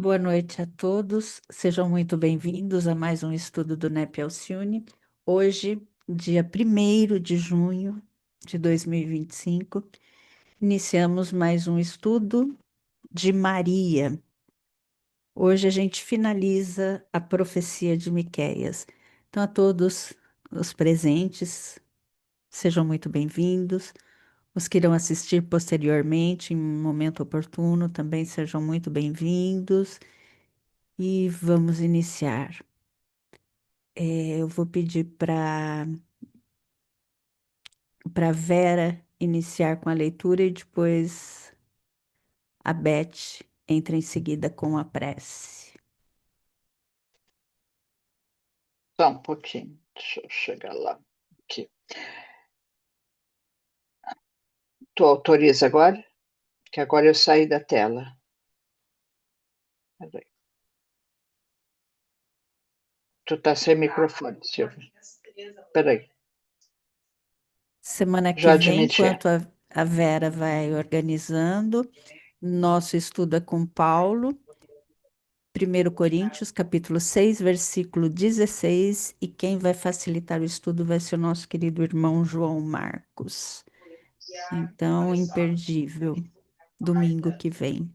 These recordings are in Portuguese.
Boa noite a todos, sejam muito bem-vindos a mais um estudo do NEP Alcione. Hoje, dia 1º de junho de 2025, iniciamos mais um estudo de Maria. Hoje a gente finaliza a profecia de Miqueias. Então, a todos os presentes, sejam muito bem-vindos. Os que irão assistir posteriormente, em um momento oportuno, também sejam muito bem-vindos. E vamos iniciar. Eu vou pedir para Vera iniciar com a leitura e depois a Beth entra em seguida com a prece. Só um pouquinho, deixa eu chegar lá. Aqui. Tu autoriza agora? Que agora eu saí da tela. Peraí. Tu tá sem microfone, Silvia. Peraí, Semana que já vem, admiti. enquanto a Vera vai organizando, nosso estudo é com Paulo, 1 Coríntios, capítulo 6, versículo 16, e quem vai facilitar o estudo vai ser o nosso querido irmão João Marcos. Então, imperdível, domingo que vem,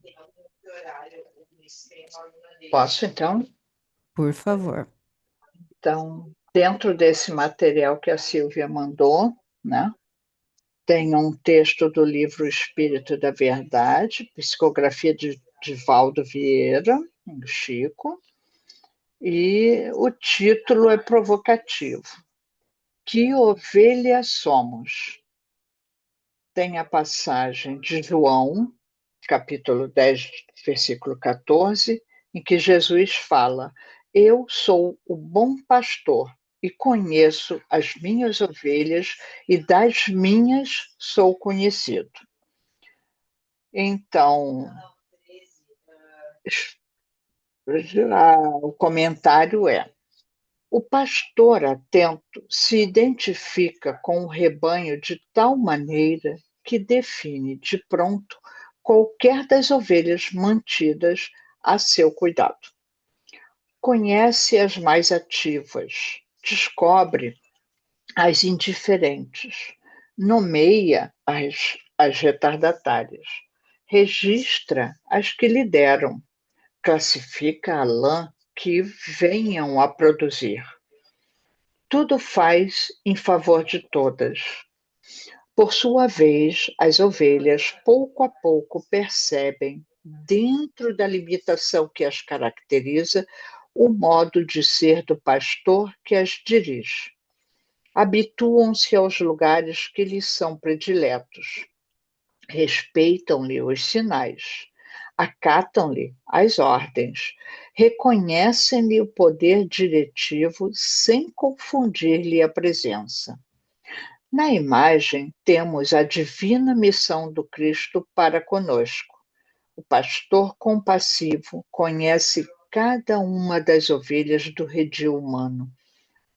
Posso, então? por favor. Então, dentro desse material que a Silvia mandou, né, tem um texto do livro Espírito da Verdade, psicografia de Valdo Vieira, Chico, e o título é provocativo. Que ovelha somos? Tem a passagem de João, capítulo 10, versículo 14, em que Jesus fala: Eu sou o bom pastor e conheço as minhas ovelhas, e das minhas sou conhecido. Então, o comentário é: o pastor atento se identifica com o rebanho de tal maneira que define de pronto qualquer das ovelhas mantidas a seu cuidado. Conhece as mais ativas, descobre as indiferentes, nomeia as retardatárias, registra as que lideram, classifica a lã que venham a produzir. Tudo faz em favor de todas. Por sua vez, as ovelhas, pouco a pouco, percebem, dentro da limitação que as caracteriza, o modo de ser do pastor que as dirige. Habituam-se aos lugares que lhes são prediletos, respeitam-lhe os sinais, acatam-lhe as ordens, reconhecem-lhe o poder diretivo sem confundir-lhe a presença. Na imagem, temos a divina missão do Cristo para conosco. O pastor compassivo conhece cada uma das ovelhas do redil humano,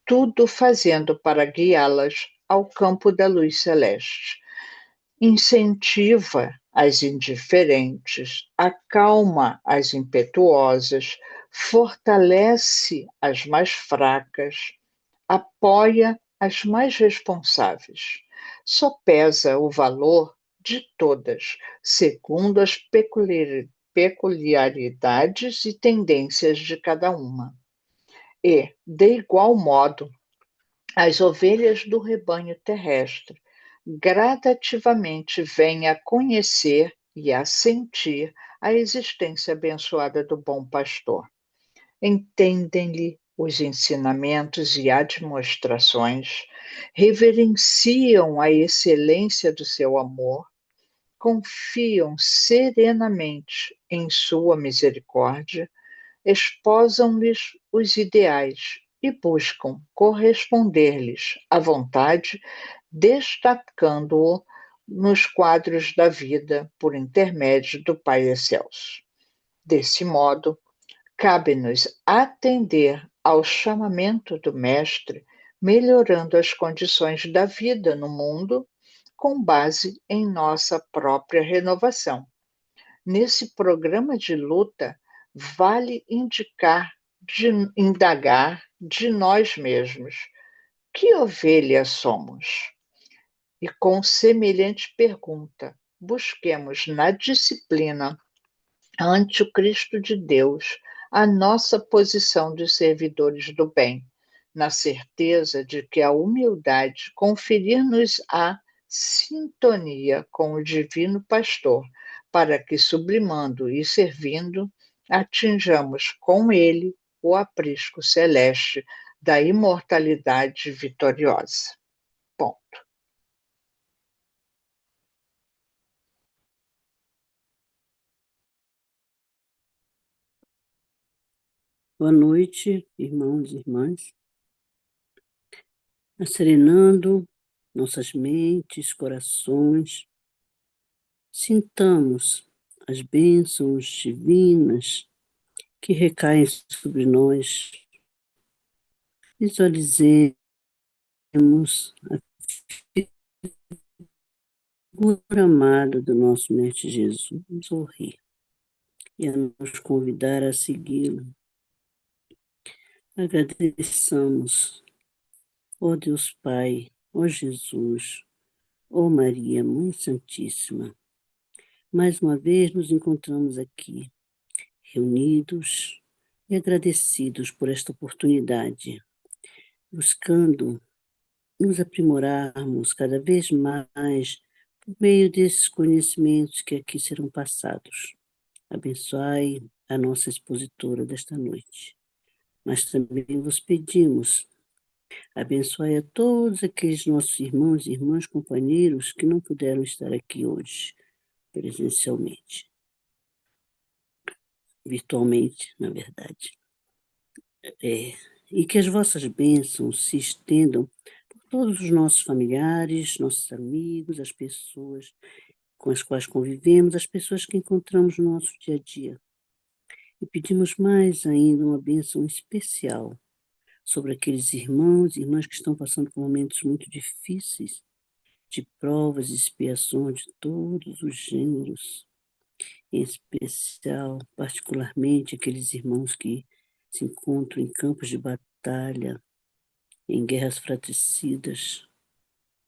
tudo fazendo para guiá-las ao campo da luz celeste. Incentiva as indiferentes, acalma as impetuosas, fortalece as mais fracas, apoia as mais responsáveis. Sopesa o valor de todas, segundo as peculiaridades e tendências de cada uma. E, de igual modo, as ovelhas do rebanho terrestre gradativamente vêm a conhecer e a sentir a existência abençoada do bom pastor. Entendem-lhe os ensinamentos e admoestrações, reverenciam a excelência do seu amor, confiam serenamente em sua misericórdia, esposam-lhes os ideais e buscam corresponder-lhes à vontade, destacando-o nos quadros da vida por intermédio do Pai Excelso. Desse modo, cabe-nos atender ao chamamento do Mestre, melhorando as condições da vida no mundo com base em nossa própria renovação. Nesse programa de luta, vale indagar de nós mesmos: que ovelha somos? E com semelhante pergunta, busquemos na disciplina ante o Cristo de Deus a nossa posição de servidores do bem, na certeza de que a humildade conferir-nos a sintonia com o Divino Pastor, para que, sublimando e servindo, atinjamos com ele o aprisco celeste da imortalidade vitoriosa. Ponto. Boa noite, irmãos e irmãs. Serenando nossas mentes, corações, sintamos as bênçãos divinas que recaem sobre nós. Visualizemos a figura amada do nosso Mestre Jesus sorrir e a nos convidar a segui-lo. Agradeçamos, ó Deus Pai, ó Jesus, ó Maria, Mãe Santíssima. Mais uma vez nos encontramos aqui, reunidos e agradecidos por esta oportunidade, buscando nos aprimorarmos cada vez mais por meio desses conhecimentos que aqui serão passados. Abençoai a nossa expositora desta noite. Mas também vos pedimos, abençoai a todos aqueles nossos irmãos e irmãs companheiros que não puderam estar aqui hoje, presencialmente, virtualmente, na verdade. E que as vossas bênçãos se estendam por todos os nossos familiares, nossos amigos, as pessoas com as quais convivemos, as pessoas que encontramos no nosso dia a dia. E pedimos mais ainda uma bênção especial sobre aqueles irmãos e irmãs que estão passando por momentos muito difíceis, de provas e expiações de todos os gêneros, em especial, particularmente, aqueles irmãos que se encontram em campos de batalha, em guerras fratricidas.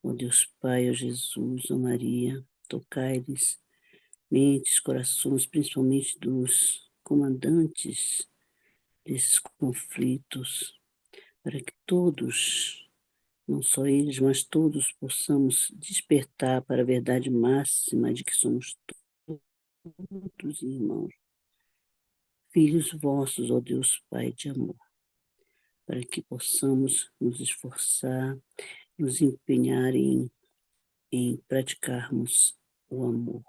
Ó Deus Pai, ó Jesus, ó Maria, tocai-lhes mentes, corações, principalmente dos comandantes desses conflitos, para que todos, não só eles, mas todos possamos despertar para a verdade máxima de que somos todos irmãos, filhos vossos, ó Deus Pai de amor, para que possamos nos esforçar, nos empenhar em praticarmos o amor.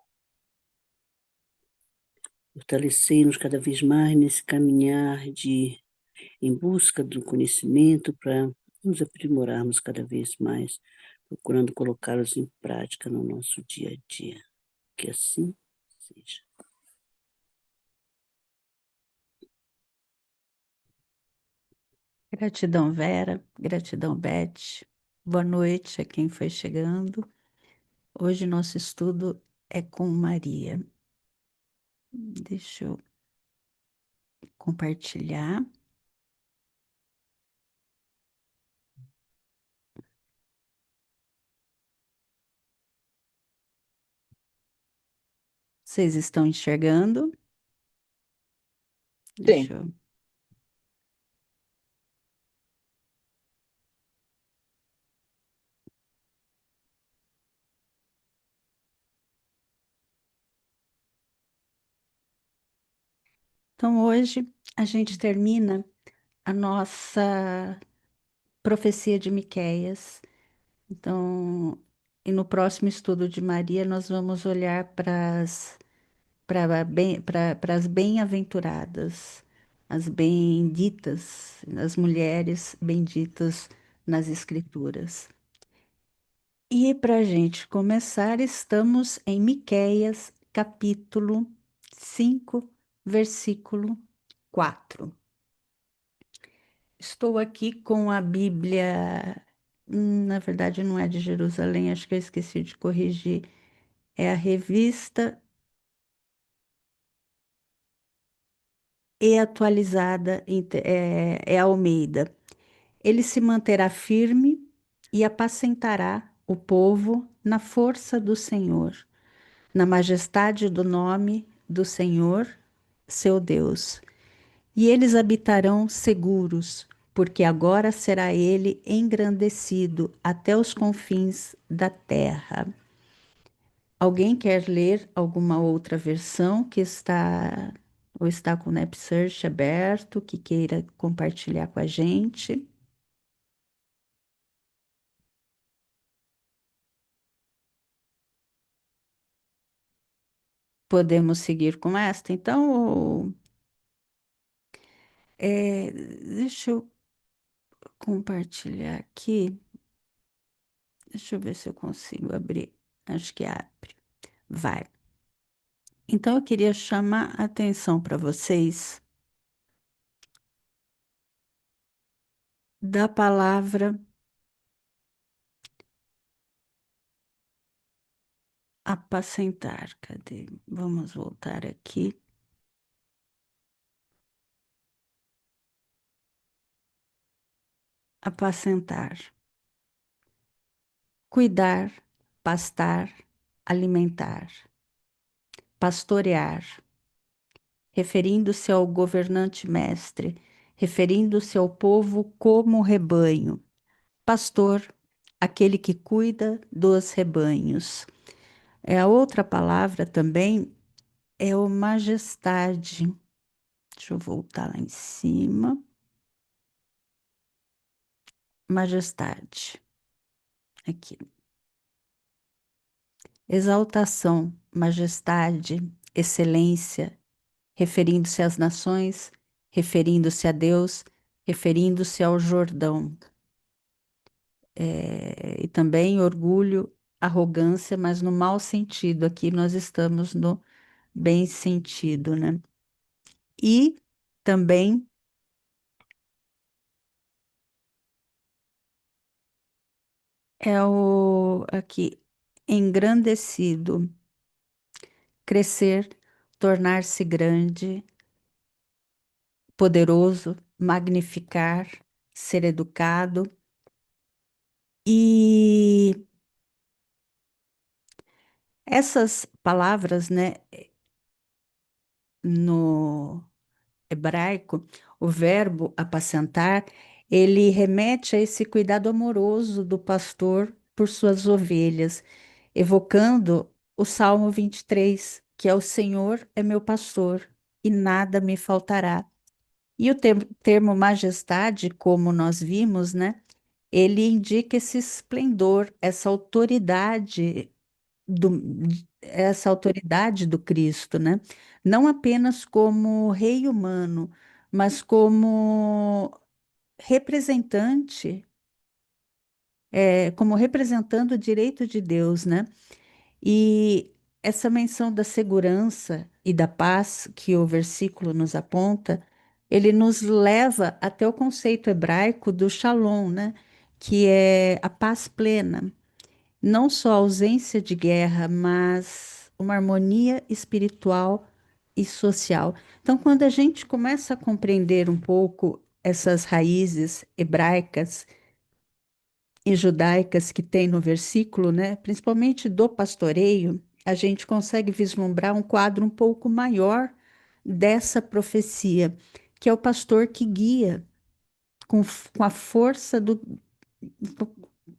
Fortalecei-nos cada vez mais nesse caminhar em busca do conhecimento para nos aprimorarmos cada vez mais, procurando colocá-los em prática no nosso dia a dia. Que assim seja. Gratidão, Vera. Gratidão, Beth. Boa noite a quem foi chegando. Hoje nosso estudo é com Maria. Deixa eu compartilhar. Vocês estão enxergando? Sim. Deixa eu. Então, hoje a gente termina a nossa profecia de Miqueias. Então, e no próximo estudo de Maria, nós vamos olhar para as bem-aventuradas, as benditas, as mulheres benditas nas Escrituras. E para a gente começar, estamos em Miqueias, capítulo 5, versículo 4. Estou aqui com a Bíblia, na verdade não é de Jerusalém, acho que eu esqueci de corrigir. É a revista e atualizada, é Almeida. Ele se manterá firme e apacentará o povo na força do Senhor, na majestade do nome do Senhor, seu Deus. E eles habitarão seguros, porque agora será ele engrandecido até os confins da terra. Alguém quer ler alguma outra versão que está ou está com o NapSearch aberto, que queira compartilhar com a gente? Podemos seguir com esta? Então, deixa eu compartilhar aqui. Deixa eu ver se eu consigo abrir. Acho que abre. Vai. Então, eu queria chamar a atenção para vocês da palavra apacentar. Cadê? Vamos voltar aqui. Apacentar. Cuidar, pastar, alimentar. Pastorear. Referindo-se ao governante mestre, referindo-se ao povo como rebanho. Pastor, aquele que cuida dos rebanhos. A outra palavra também é o majestade. Deixa eu voltar lá em cima. Majestade. Aqui. Exaltação, majestade, excelência, referindo-se às nações, referindo-se a Deus, referindo-se ao Jordão. E também orgulho, arrogância, mas no mau sentido. Aqui nós estamos no bem sentido, né? E também é o aqui engrandecido, crescer, tornar-se grande, poderoso, magnificar, ser educado. E essas palavras, né, no hebraico, o verbo apacentar, ele remete a esse cuidado amoroso do pastor por suas ovelhas, evocando o Salmo 23, que é: o Senhor é meu pastor e nada me faltará. E o termo majestade, como nós vimos, né, ele indica esse esplendor, do, essa autoridade do Cristo, né? Não apenas como rei humano, mas como representante, como representando o direito de Deus, né? E essa menção da segurança e da paz que o versículo nos aponta, ele nos leva até o conceito hebraico do shalom, né? Que é a paz plena. Não só a ausência de guerra, mas uma harmonia espiritual e social. Então, quando a gente começa a compreender um pouco essas raízes hebraicas e judaicas que tem no versículo, né, principalmente do pastoreio, a gente consegue vislumbrar um quadro um pouco maior dessa profecia, que é o pastor que guia com a força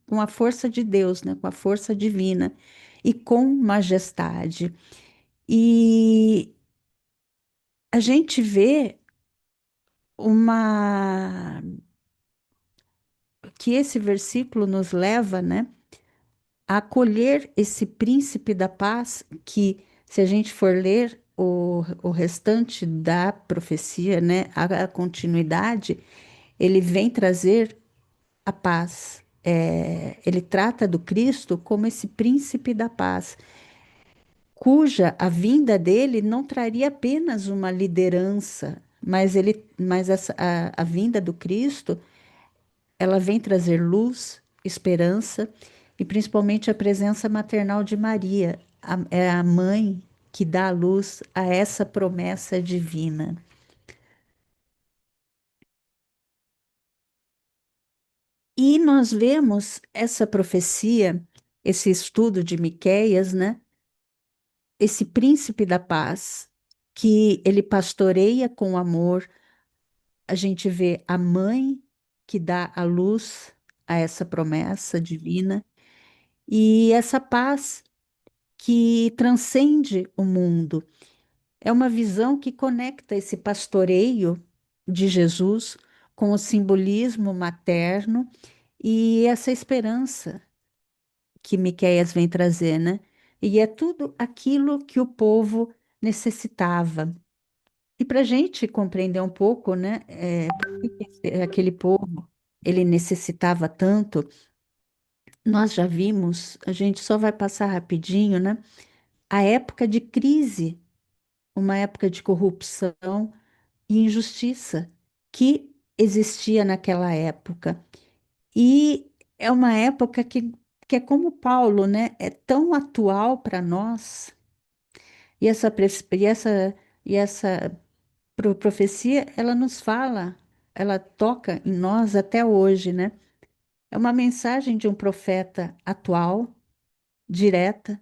com a força de Deus, né, com a força divina e com majestade. E a gente vê uma que esse versículo nos leva, né, a acolher esse príncipe da paz que, se a gente for ler o restante da profecia, né, a continuidade, ele vem trazer a paz. Ele trata do Cristo como esse príncipe da paz, cuja a vinda dele não traria apenas uma liderança, mas a vinda do Cristo, ela vem trazer luz, esperança e principalmente a presença maternal de Maria, é a mãe que dá a luz a essa promessa divina. E nós vemos essa profecia, esse estudo de Miqueias, né? Esse príncipe da paz, que ele pastoreia com amor. A gente vê a mãe que dá a luz a essa promessa divina e essa paz que transcende o mundo. É uma visão que conecta esse pastoreio de Jesus com o simbolismo materno e essa esperança que Miqueias vem trazer, né? E é tudo aquilo que o povo necessitava. E para a gente compreender um pouco, né, por que aquele povo ele necessitava tanto, nós já vimos, a gente só vai passar rapidinho, né, a época de crise, uma época de corrupção e injustiça que existia naquela época. E é uma época que é como Paulo, né, é tão atual para nós, e essa profecia, ela nos fala, ela toca em nós até hoje, né? É uma mensagem de um profeta atual, direta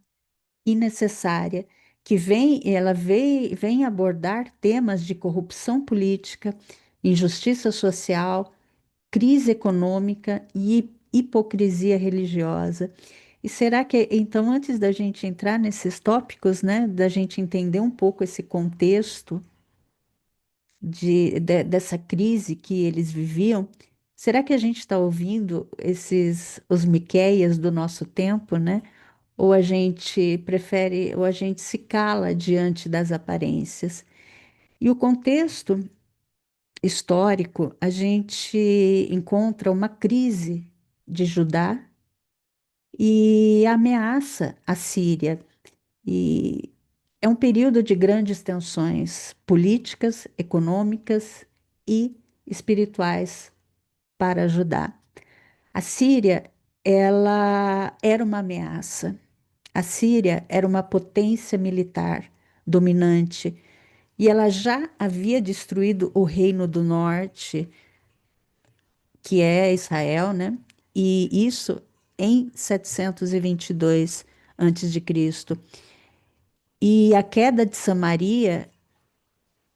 e necessária, que vem abordar temas de corrupção política, injustiça social, crise econômica e hipocrisia religiosa. E será que, então, antes da gente entrar nesses tópicos, né, da gente entender um pouco esse contexto, dessa crise que eles viviam, será que a gente está ouvindo os Miqueias do nosso tempo, né? Ou a gente prefere, ou a gente se cala diante das aparências? E o contexto histórico, a gente encontra uma crise de Judá e ameaça a Síria. E é um período de grandes tensões políticas, econômicas e espirituais para ajudar. A Síria, ela era uma ameaça. A Síria era uma potência militar dominante e ela já havia destruído o Reino do Norte, que é Israel, né? E isso em 722 antes de Cristo. E a queda de Samaria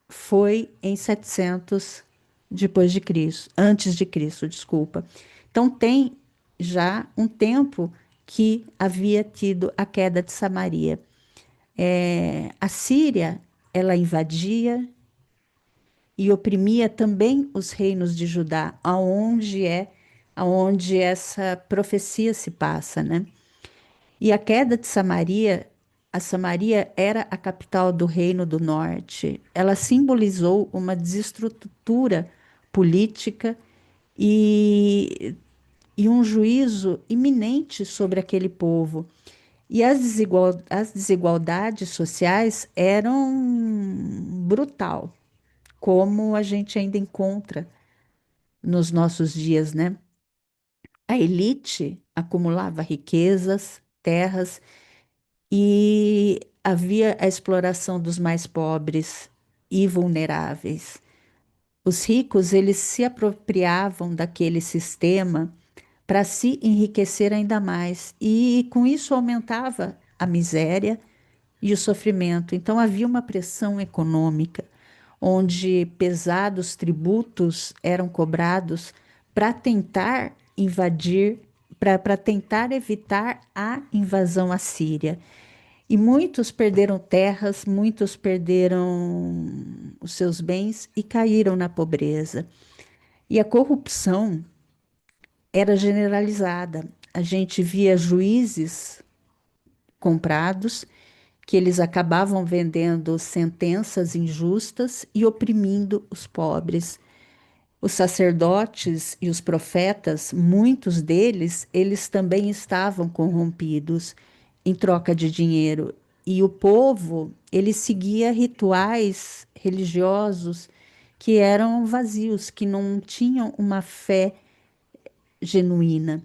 foi em 700 depois de Cristo, antes de Cristo, desculpa. Então tem já um tempo que havia tido a queda de Samaria. A Síria, ela invadia e oprimia também os reinos de Judá, aonde essa profecia se passa, né? E a queda de Samaria, a Samaria era a capital do Reino do Norte. Ela simbolizou uma desestrutura política e, e um juízo iminente sobre aquele povo. E as desigualdades sociais eram brutal, como a gente ainda encontra nos nossos dias, né? A elite acumulava riquezas, terras e havia a exploração dos mais pobres e vulneráveis. Os ricos, eles se apropriavam daquele sistema para se enriquecer ainda mais, e com isso aumentava a miséria e o sofrimento. Então havia uma pressão econômica, onde pesados tributos eram cobrados para tentar invadir, para tentar evitar a invasão assíria. E muitos perderam terras, muitos perderam os seus bens e caíram na pobreza. E a corrupção era generalizada. A gente via juízes comprados que eles acabavam vendendo sentenças injustas e oprimindo os pobres. Os sacerdotes e os profetas, muitos deles, eles também estavam corrompidos em troca de dinheiro. E o povo, ele seguia rituais religiosos que eram vazios, que não tinham uma fé genuína.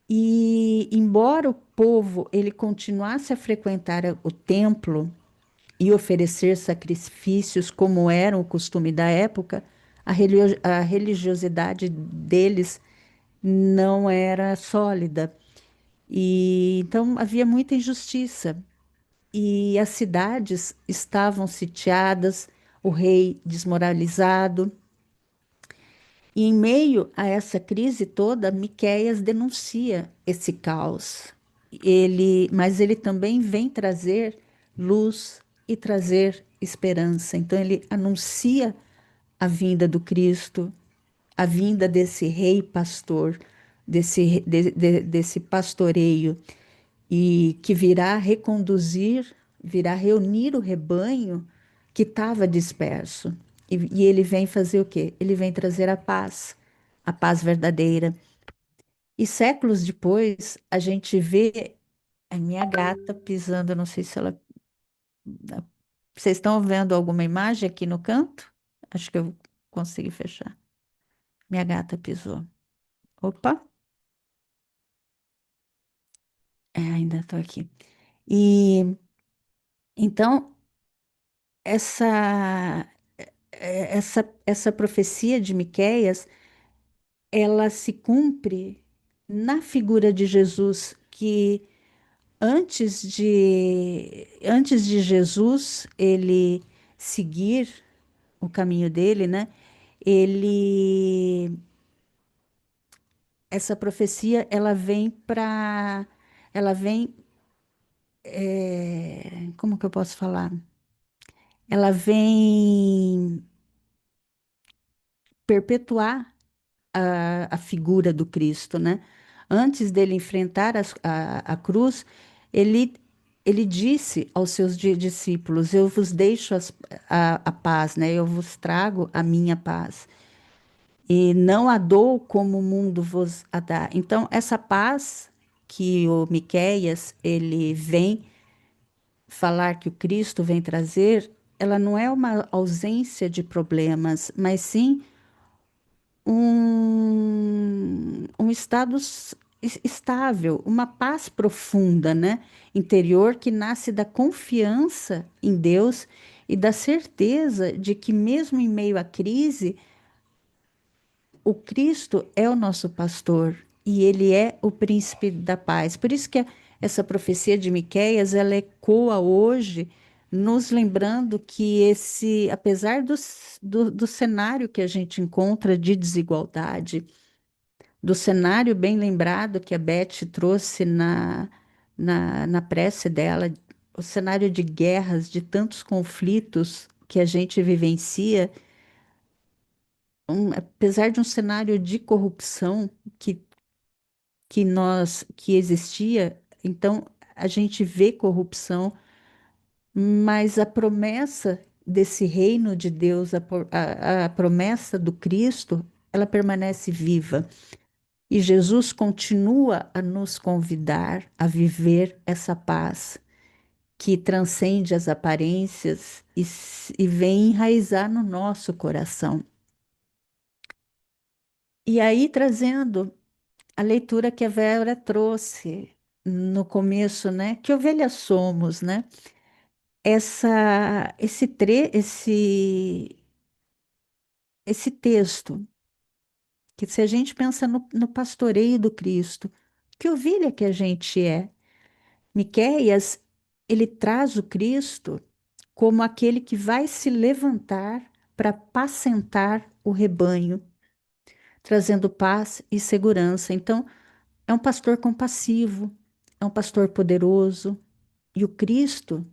E embora o povo ele continuasse a frequentar o templo e oferecer sacrifícios como era o costume da época, a religiosidade deles não era sólida. E então havia muita injustiça. E as cidades estavam sitiadas, o rei desmoralizado. E em meio a essa crise toda, Miqueias denuncia esse caos. Mas ele também vem trazer luz e trazer esperança. Então ele anuncia a vinda do Cristo, a vinda desse rei pastor, desse pastoreio, e que virá reconduzir, virá reunir o rebanho que estava disperso. E ele vem fazer o quê? Ele vem trazer a paz verdadeira. E séculos depois, a gente vê a minha gata pisando, não sei se ela. Vocês estão vendo alguma imagem aqui no canto? Acho que eu consegui fechar. Minha gata pisou. Opa, ainda estou aqui. E então, essa, essa profecia de Miqueias, ela se cumpre na figura de Jesus, que antes de Jesus ele seguir o caminho dele, né? Ele Essa profecia ela vem como que eu posso falar? Ela vem perpetuar a figura do Cristo, né? Antes dele enfrentar a cruz, ele, ele disse aos seus discípulos: Eu vos deixo a paz, né? Eu vos trago a minha paz. E não a dou como o mundo vos a dá. Então, essa paz que o Miqueias ele vem falar que o Cristo vem trazer, ela não é uma ausência de problemas, mas sim um estado estável, uma paz profunda, né? Interior que nasce da confiança em Deus e da certeza de que, mesmo em meio à crise, o Cristo é o nosso pastor e ele é o príncipe da paz. Por isso que essa profecia de Miqueias, ela ecoa hoje, nos lembrando que apesar do cenário que a gente encontra de desigualdade, do cenário bem lembrado que a Beth trouxe na prece dela, o cenário de guerras, de tantos conflitos que a gente vivencia, apesar de um cenário de corrupção que, que existia, então a gente vê corrupção, mas a promessa desse reino de Deus, a promessa do Cristo, ela permanece viva. E Jesus continua a nos convidar a viver essa paz que transcende as aparências e vem enraizar no nosso coração. E aí, trazendo a leitura que a Vera trouxe no começo, né? Que ovelhas somos, né? Esse texto, que se a gente pensa no pastoreio do Cristo, que ovelha que a gente é? Miqueias, ele traz o Cristo como aquele que vai se levantar para apacentar o rebanho, trazendo paz e segurança. Então, é um pastor compassivo, é um pastor poderoso, e o Cristo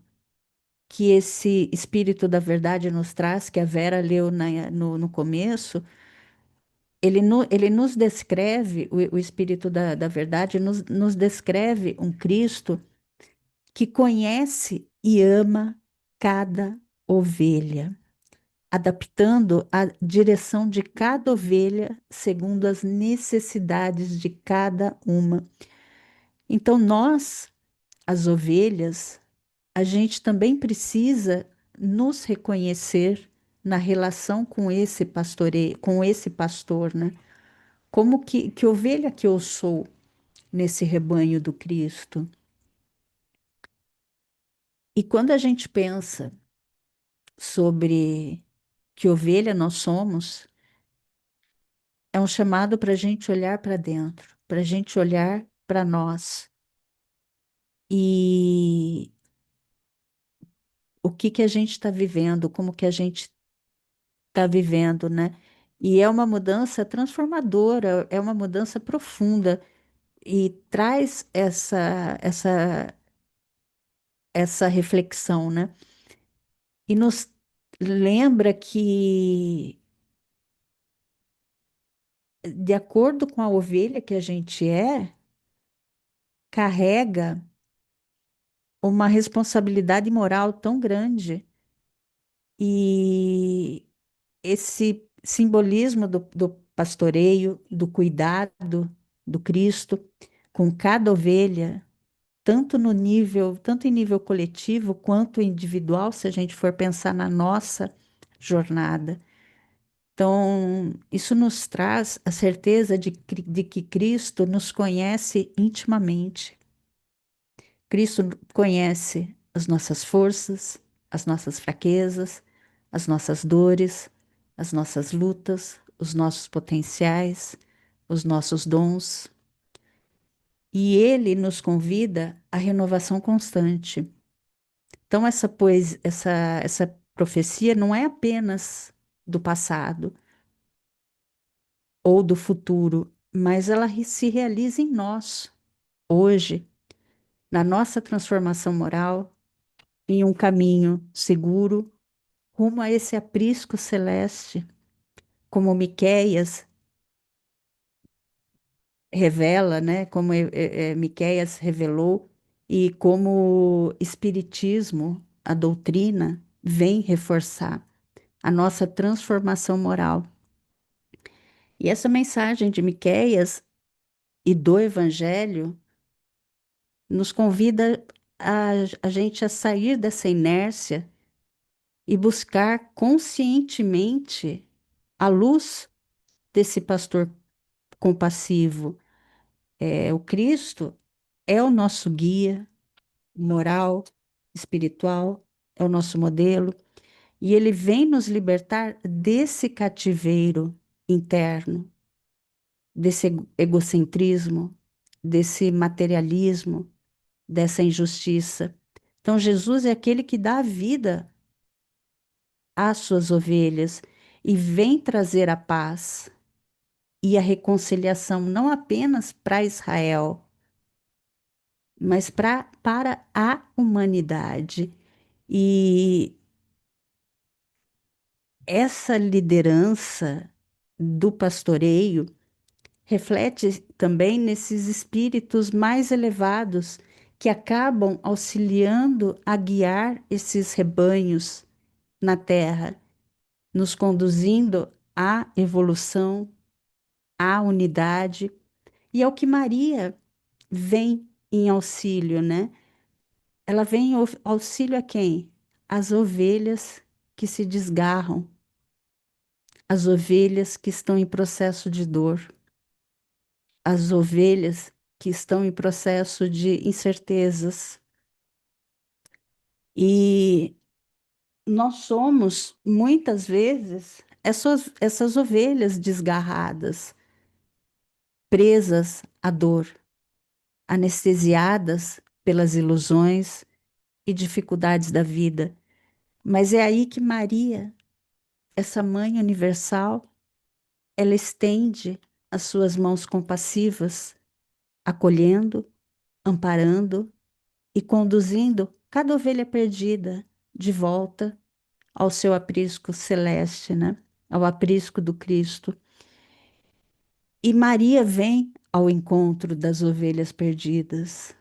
que esse Espírito da Verdade nos traz, que a Vera leu no começo, ele nos descreve, o Espírito da Verdade nos descreve um Cristo que conhece e ama cada ovelha, adaptando a direção de cada ovelha segundo as necessidades de cada uma. Então, nós, as ovelhas, a gente também precisa nos reconhecer na relação com esse pastoreio, com esse pastor, né? Como que ovelha que eu sou nesse rebanho do Cristo? E quando a gente pensa sobre que ovelha nós somos, é um chamado para a gente olhar para dentro, para a gente olhar para nós e o que que a gente está vivendo, como que a gente está vivendo, né? E é uma mudança transformadora, é uma mudança profunda e traz essa reflexão, né? E nos lembra que, de acordo com a ovelha que a gente carrega uma responsabilidade moral tão grande. E esse simbolismo do pastoreio, do cuidado do Cristo com cada ovelha, tanto em nível coletivo quanto individual, se a gente for pensar na nossa jornada. Então, isso nos traz a certeza de que Cristo nos conhece intimamente. Cristo conhece as nossas forças, as nossas fraquezas, as nossas dores, as nossas lutas, os nossos potenciais, os nossos dons. E Ele nos convida à renovação constante. Então, essa profecia não é apenas do passado ou do futuro, mas ela se realiza em nós, hoje, na nossa transformação moral, em um caminho seguro rumo a esse aprisco celeste, como Miqueias revela, né? Como Miqueias revelou e como o Espiritismo, a doutrina, vem reforçar a nossa transformação moral. E essa mensagem de Miqueias e do Evangelho nos convida a gente a sair dessa inércia e buscar conscientemente a luz desse pastor compassivo. O Cristo é o nosso guia moral, espiritual, é o nosso modelo, e ele vem nos libertar desse cativeiro interno, desse egocentrismo, desse materialismo, dessa injustiça. Então, Jesus é aquele que dá a vida às suas ovelhas e vem trazer a paz e a reconciliação não apenas para Israel, mas para a humanidade. E essa liderança do pastoreio reflete também nesses espíritos mais elevados que acabam auxiliando a guiar esses rebanhos na terra, nos conduzindo à evolução, à unidade, e é o que Maria vem em auxílio, né? Ela vem em auxílio a quem? As ovelhas que se desgarram, as ovelhas que estão em processo de dor, as ovelhas que estão em processo de incertezas. E nós somos, muitas vezes, essas ovelhas desgarradas, presas à dor, anestesiadas pelas ilusões e dificuldades da vida. Mas é aí que Maria, essa mãe universal, ela estende as suas mãos compassivas, acolhendo, amparando e conduzindo cada ovelha perdida de volta ao seu aprisco celeste, né? Ao aprisco do Cristo. E Maria vem ao encontro das ovelhas perdidas,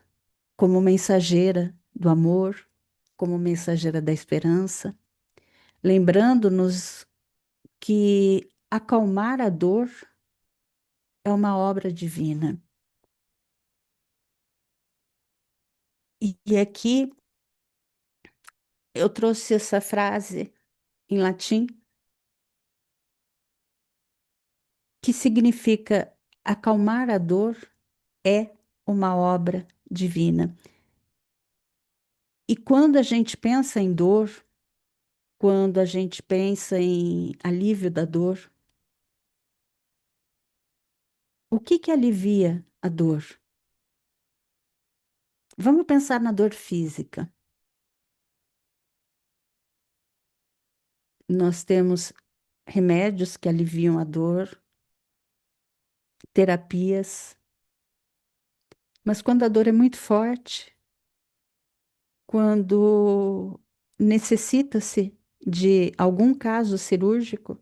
como mensageira do amor, como mensageira da esperança, lembrando-nos que acalmar a dor é uma obra divina. E aqui eu trouxe essa frase em latim que significa acalmar a dor é uma obra divina. E quando a gente pensa em dor, quando a gente pensa em alívio da dor, O que que alivia a dor? Vamos pensar na dor física. Nós temos remédios que aliviam a dor, terapias, mas quando a dor é muito forte, quando necessita-se de algum caso cirúrgico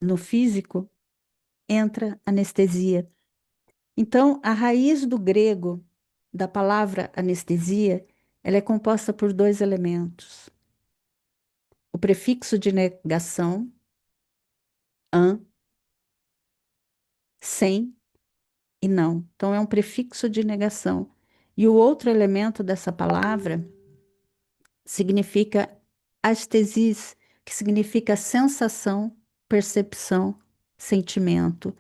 no físico, entra anestesia. Então, a raiz do grego da palavra anestesia, ela é composta por dois elementos: o prefixo de negação, an, sem e não. Então, é um prefixo de negação. E o outro elemento dessa palavra significa astesis, que significa sensação, percepção, sentimento.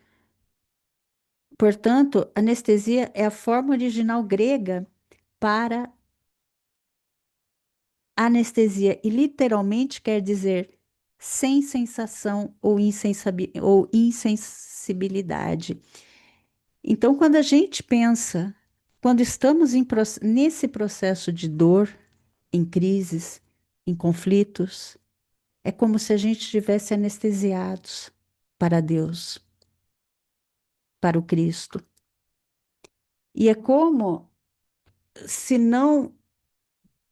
Portanto, anestesia é a forma original grega para anestesia e literalmente quer dizer sem sensação ou insensibilidade. Então, quando a gente pensa, quando estamos nesse processo de dor, em crises, em conflitos, é como se a gente estivesse anestesiados para Deus, para o Cristo. E é como se não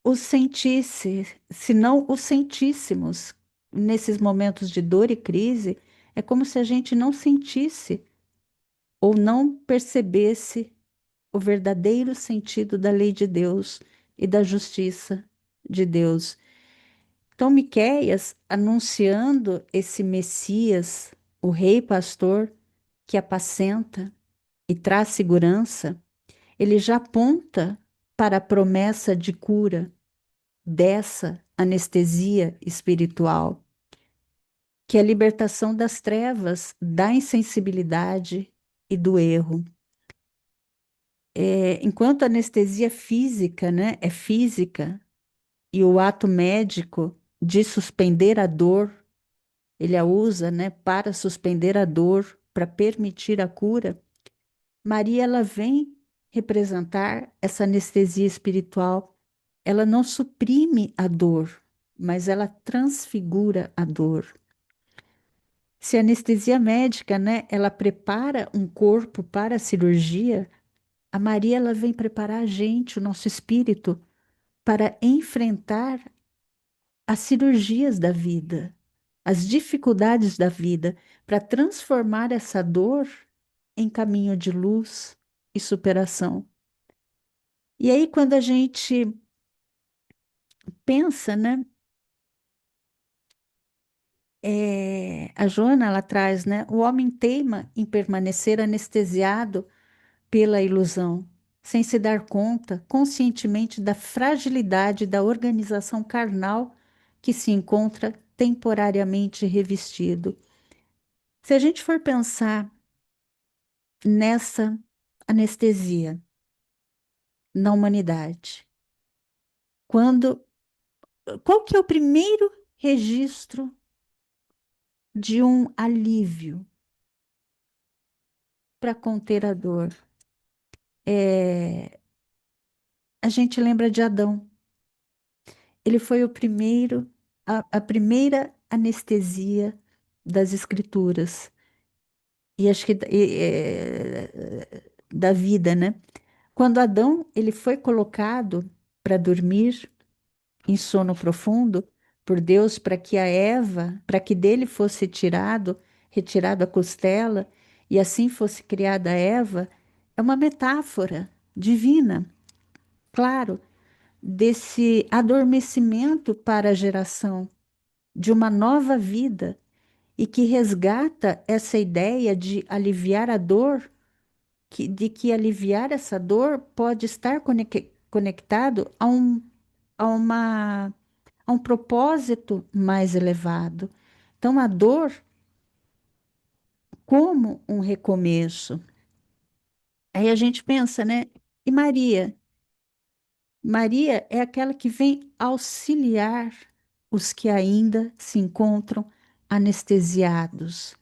o sentisse, se não o sentíssemos nesses momentos de dor e crise, é como se a gente não sentisse ou não percebesse o verdadeiro sentido da lei de Deus e da justiça de Deus. Então, Miqueias, anunciando esse Messias, o rei pastor que apacenta e traz segurança, ele já aponta para a promessa de cura dessa anestesia espiritual, que é a libertação das trevas, da insensibilidade e do erro. Enquanto a anestesia física, né, é física, e o ato médico de suspender a dor, ele a usa, né, para suspender a dor, para permitir a cura, Maria, ela vem representar essa anestesia espiritual. Ela não suprime a dor, mas ela transfigura a dor. Se a anestesia médica, né, ela prepara um corpo para a cirurgia, a Maria, ela vem preparar a gente, o nosso espírito, para enfrentar as cirurgias da vida, as dificuldades da vida, para transformar essa dor em caminho de luz e superação. E aí, quando a gente pensa, né? A Joana, ela traz, né? O homem teima em permanecer anestesiado pela ilusão, sem se dar conta conscientemente da fragilidade da organização carnal que se encontra temporariamente revestido. Se a gente for pensar nessa anestesia na humanidade, quando, qual que é o primeiro registro de um alívio para conter a dor? A gente lembra de Adão. Ele foi o primeiro, a primeira anestesia das escrituras. E acho que da vida, né? Quando Adão ele foi colocado para dormir em sono profundo por Deus para que a Eva, para que dele fosse retirado a costela e assim fosse criada a Eva, é uma metáfora divina, claro, desse adormecimento para a geração de uma nova vida e que resgata essa ideia de aliviar a dor, de que aliviar essa dor pode estar conectado a um propósito mais elevado. Então, a dor como um recomeço. Aí a gente pensa, né? E Maria? Maria é aquela que vem auxiliar os que ainda se encontram anestesiados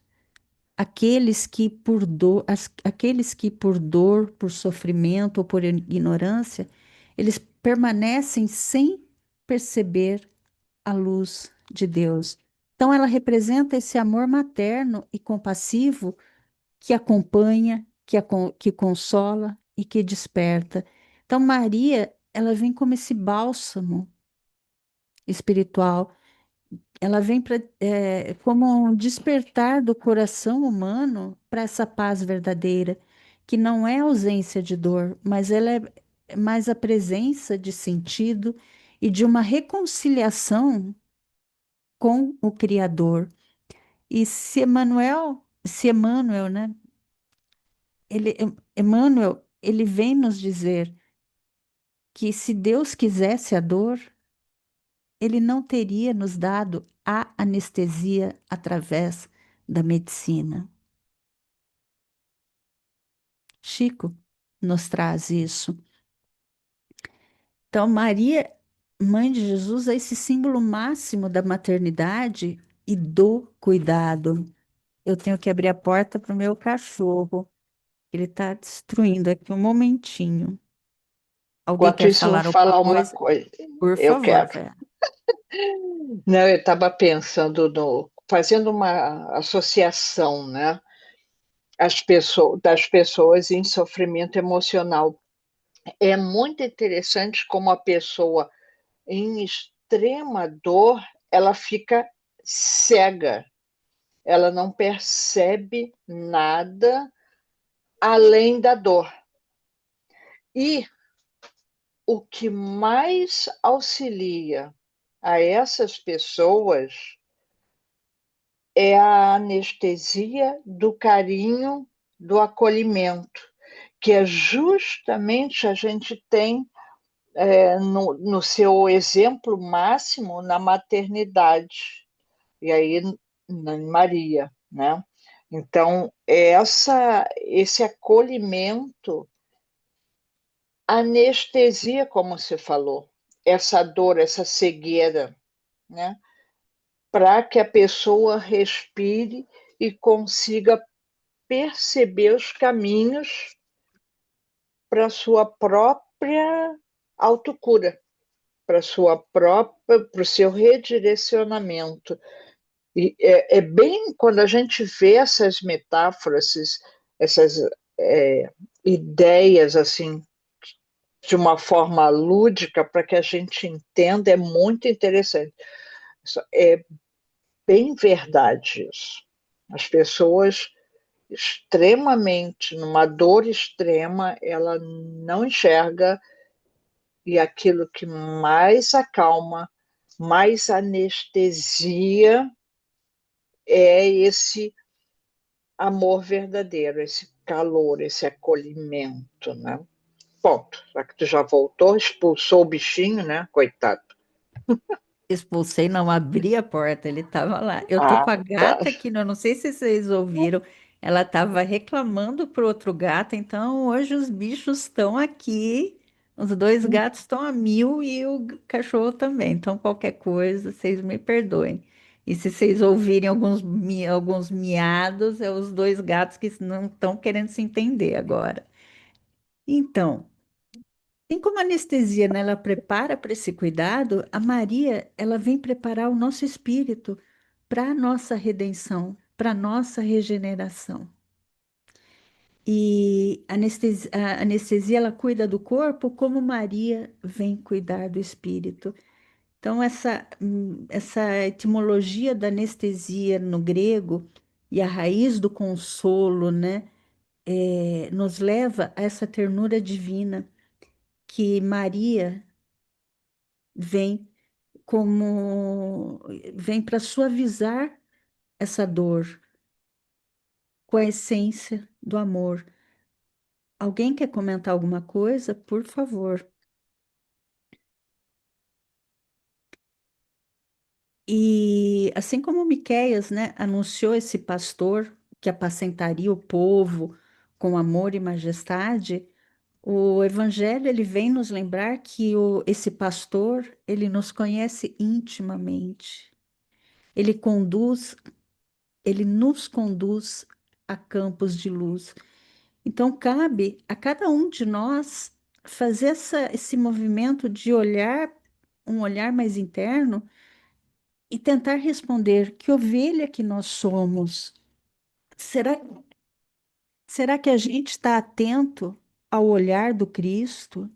aqueles que por dor, por sofrimento ou por ignorância, eles permanecem sem perceber a luz de Deus. Então, ela representa esse amor materno e compassivo que acompanha, que consola e que desperta. Então, Maria, ela vem como esse bálsamo espiritual, ela vem como um despertar do coração humano para essa paz verdadeira, que não é ausência de dor, mas ela é mais a presença de sentido e de uma reconciliação com o Criador. E se Emmanuel, né? Emmanuel, ele vem nos dizer que se Deus quisesse a dor, ele não teria nos dado a anestesia através da medicina. Chico nos traz isso. Então, Maria, mãe de Jesus, é esse símbolo máximo da maternidade e do cuidado. Eu tenho que abrir a porta para o meu cachorro. Ele está destruindo aqui um momentinho. Alguém Enquanto quer isso, eu vou falar alguma falar uma coisa? coisa. Por Eu favor, quero. Vera. Não, eu estava pensando fazendo uma associação, né? Das pessoas em sofrimento emocional. É muito interessante como a pessoa em extrema dor, ela fica cega. Ela não percebe nada além da dor. E o que mais auxilia a essas pessoas é a anestesia do carinho, do acolhimento, que é justamente a gente tem no seu exemplo máximo na maternidade, e aí na Maria, né? Então, esse acolhimento anestesia, como você falou, essa dor, essa cegueira, né? Para que a pessoa respire e consiga perceber os caminhos para a sua própria autocura, para o seu redirecionamento. E é bem quando a gente vê essas metáforas, essas ideias assim, de uma forma lúdica, para que a gente entenda, é muito interessante. É bem verdade isso. As pessoas extremamente, numa dor extrema, ela não enxerga, e aquilo que mais acalma, mais anestesia, é esse amor verdadeiro, esse calor, esse acolhimento, né? Ponto. Já que tu já voltou, expulsou o bichinho, né? Coitado. Expulsei, não abri a porta, ele estava lá. Eu tô Ah, com a tá. gata aqui, eu não sei se vocês ouviram, ela estava reclamando pro outro gato, então hoje os bichos estão aqui, os dois gatos estão a mil e o cachorro também, então qualquer coisa, vocês me perdoem. E se vocês ouvirem alguns miados, é os dois gatos que não estão querendo se entender agora. Então, assim como a anestesia, né, ela prepara para esse cuidado, a Maria, ela vem preparar o nosso espírito para a nossa redenção, para a nossa regeneração. E a anestesia, ela cuida do corpo como Maria vem cuidar do espírito. Então, essa etimologia da anestesia no grego e a raiz do consolo, né, nos leva a essa ternura divina que Maria vem vem para suavizar essa dor com a essência do amor. Alguém quer comentar alguma coisa? Por favor. E assim como Miqueias, né, anunciou esse pastor que apacentaria o povo com amor e majestade, o Evangelho ele vem nos lembrar que esse pastor ele nos conhece intimamente. Ele conduz, ele nos conduz a campos de luz. Então, cabe a cada um de nós fazer esse movimento de olhar, um olhar mais interno e tentar responder que ovelha que nós somos. Será, será que a gente está atento ao olhar do Cristo,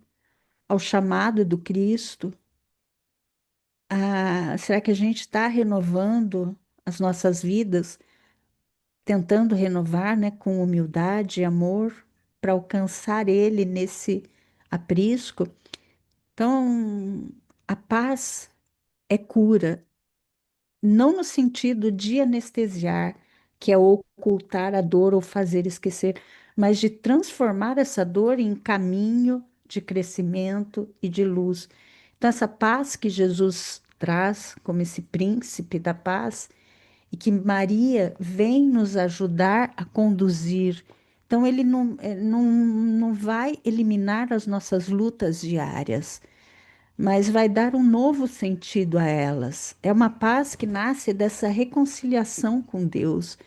ao chamado do Cristo? Será que a gente está renovando as nossas vidas, tentando renovar, né, com humildade e amor para alcançar Ele nesse aprisco? Então, a paz é cura, não no sentido de anestesiar, que é ocultar a dor ou fazer esquecer, mas de transformar essa dor em caminho de crescimento e de luz. Então, essa paz que Jesus traz como esse príncipe da paz e que Maria vem nos ajudar a conduzir. Então, ele não vai eliminar as nossas lutas diárias, mas vai dar um novo sentido a elas. É uma paz que nasce dessa reconciliação com Deus,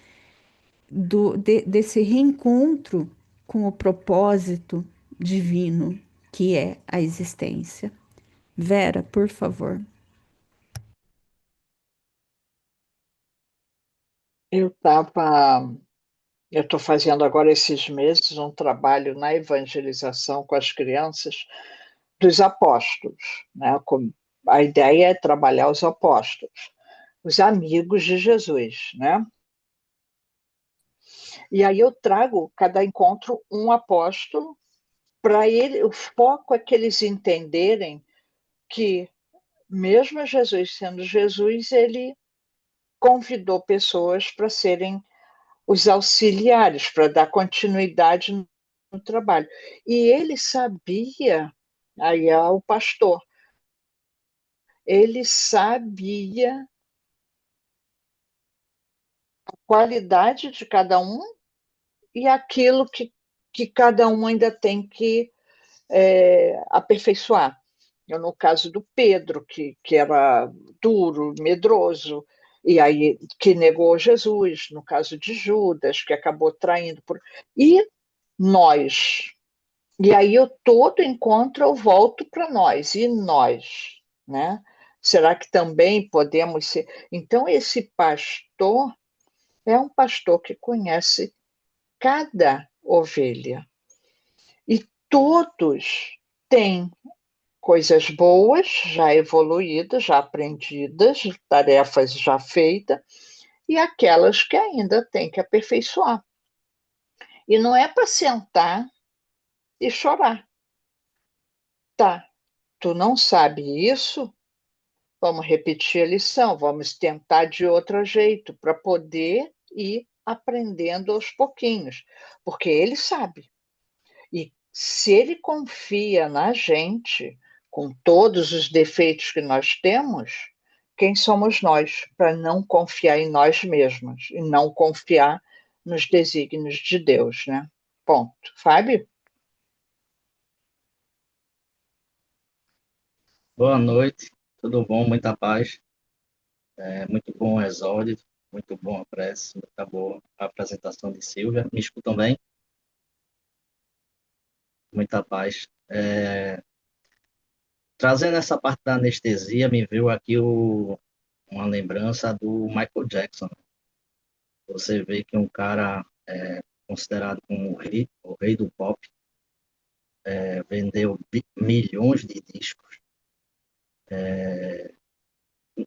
desse reencontro com o propósito divino que é a existência. Vera, por favor. Eu estava, eu estou fazendo agora esses meses um trabalho na evangelização com as crianças dos apóstolos, né? A ideia é trabalhar os apóstolos, os amigos de Jesus, né? E aí eu trago cada encontro um apóstolo para ele, o foco é que eles entenderem que mesmo Jesus sendo Jesus, ele convidou pessoas para serem os auxiliares, para dar continuidade no trabalho. E ele sabia, aí é o pastor, ele sabia a qualidade de cada um e aquilo que cada um ainda tem que aperfeiçoar. No caso do Pedro, que era duro, medroso, e aí que negou Jesus, no caso de Judas, que acabou traindo. E nós. E aí eu todo encontro eu volto para nós, e nós, né? Será que também podemos ser? Então, esse pastor é um pastor que conhece cada ovelha. E todos têm coisas boas, já evoluídas, já aprendidas, tarefas já feitas, e aquelas que ainda tem que aperfeiçoar. E não é para sentar e chorar. Tá, tu não sabe isso? Vamos repetir a lição, vamos tentar de outro jeito, para poder ir aprendendo aos pouquinhos, porque ele sabe. E se ele confia na gente, com todos os defeitos que nós temos, quem somos nós para não confiar em nós mesmos e não confiar nos desígnios de Deus, né? Ponto. Fábio? Boa noite, tudo bom? Muita paz. É muito bom o exórdio, muito bom a prece, muita boa a apresentação de Silvia. Me escutam bem? Muita paz. Trazendo essa parte da anestesia, me veio aqui uma lembrança do Michael Jackson. Você vê que um cara considerado como o rei do pop, vendeu milhões de discos.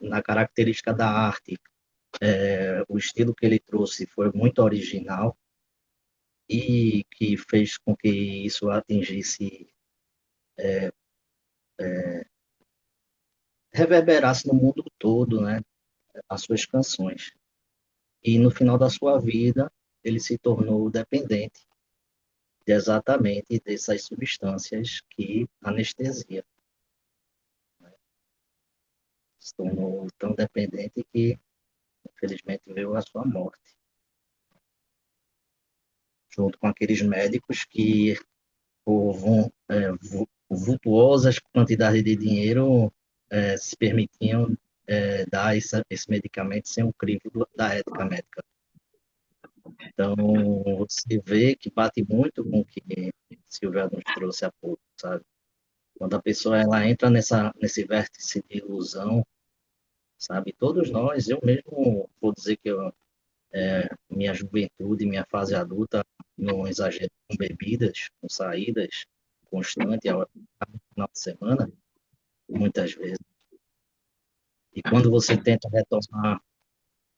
Na característica da arte, o estilo que ele trouxe foi muito original e que fez com que isso atingisse, reverberasse no mundo todo, né, as suas canções. E no final da sua vida, ele se tornou dependente exatamente dessas substâncias que anestesia. Se tornou tão dependente que, infelizmente, veio a sua morte. Junto com aqueles médicos que, por vultuosas quantidades de dinheiro, se permitiam dar esse medicamento sem o crivo da ética médica. Então, você vê que bate muito com o que Silvia nos trouxe há pouco, sabe? Quando a pessoa ela entra nesse vértice de ilusão, sabe? Todos nós, eu mesmo vou dizer que minha juventude, minha fase adulta, não exagero com bebidas, com saídas constantes ao final de semana, muitas vezes. E quando você tenta retomar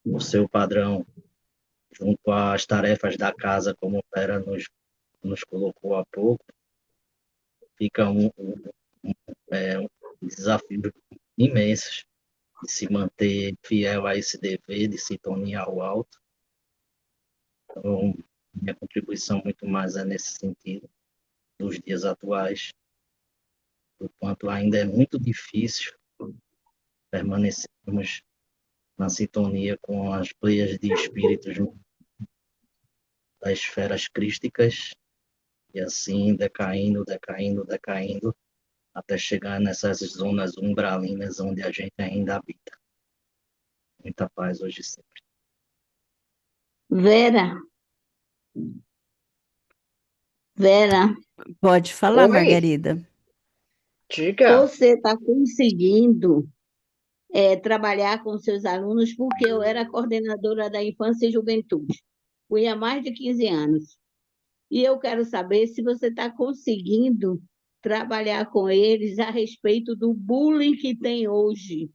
o seu padrão junto às tarefas da casa, como Vera nos colocou há pouco, fica um desafio imenso de se manter fiel a esse dever, de sintonia ao alto. Então, minha contribuição muito mais é nesse sentido, nos dias atuais, o quanto ainda é muito difícil permanecermos na sintonia com as pleias de espíritos das esferas crísticas, e assim decaindo, decaindo, decaindo, até chegar nessas zonas umbralinas onde a gente ainda habita. Muita paz hoje e sempre. Vera, Vera, Pode falar, Oi, Margarida. diga. você está conseguindo trabalhar com seus alunos, porque eu era coordenadora da infância e juventude. Fui há mais de 15 anos. E eu quero saber se você está conseguindo trabalhar com eles a respeito do bullying que tem hoje.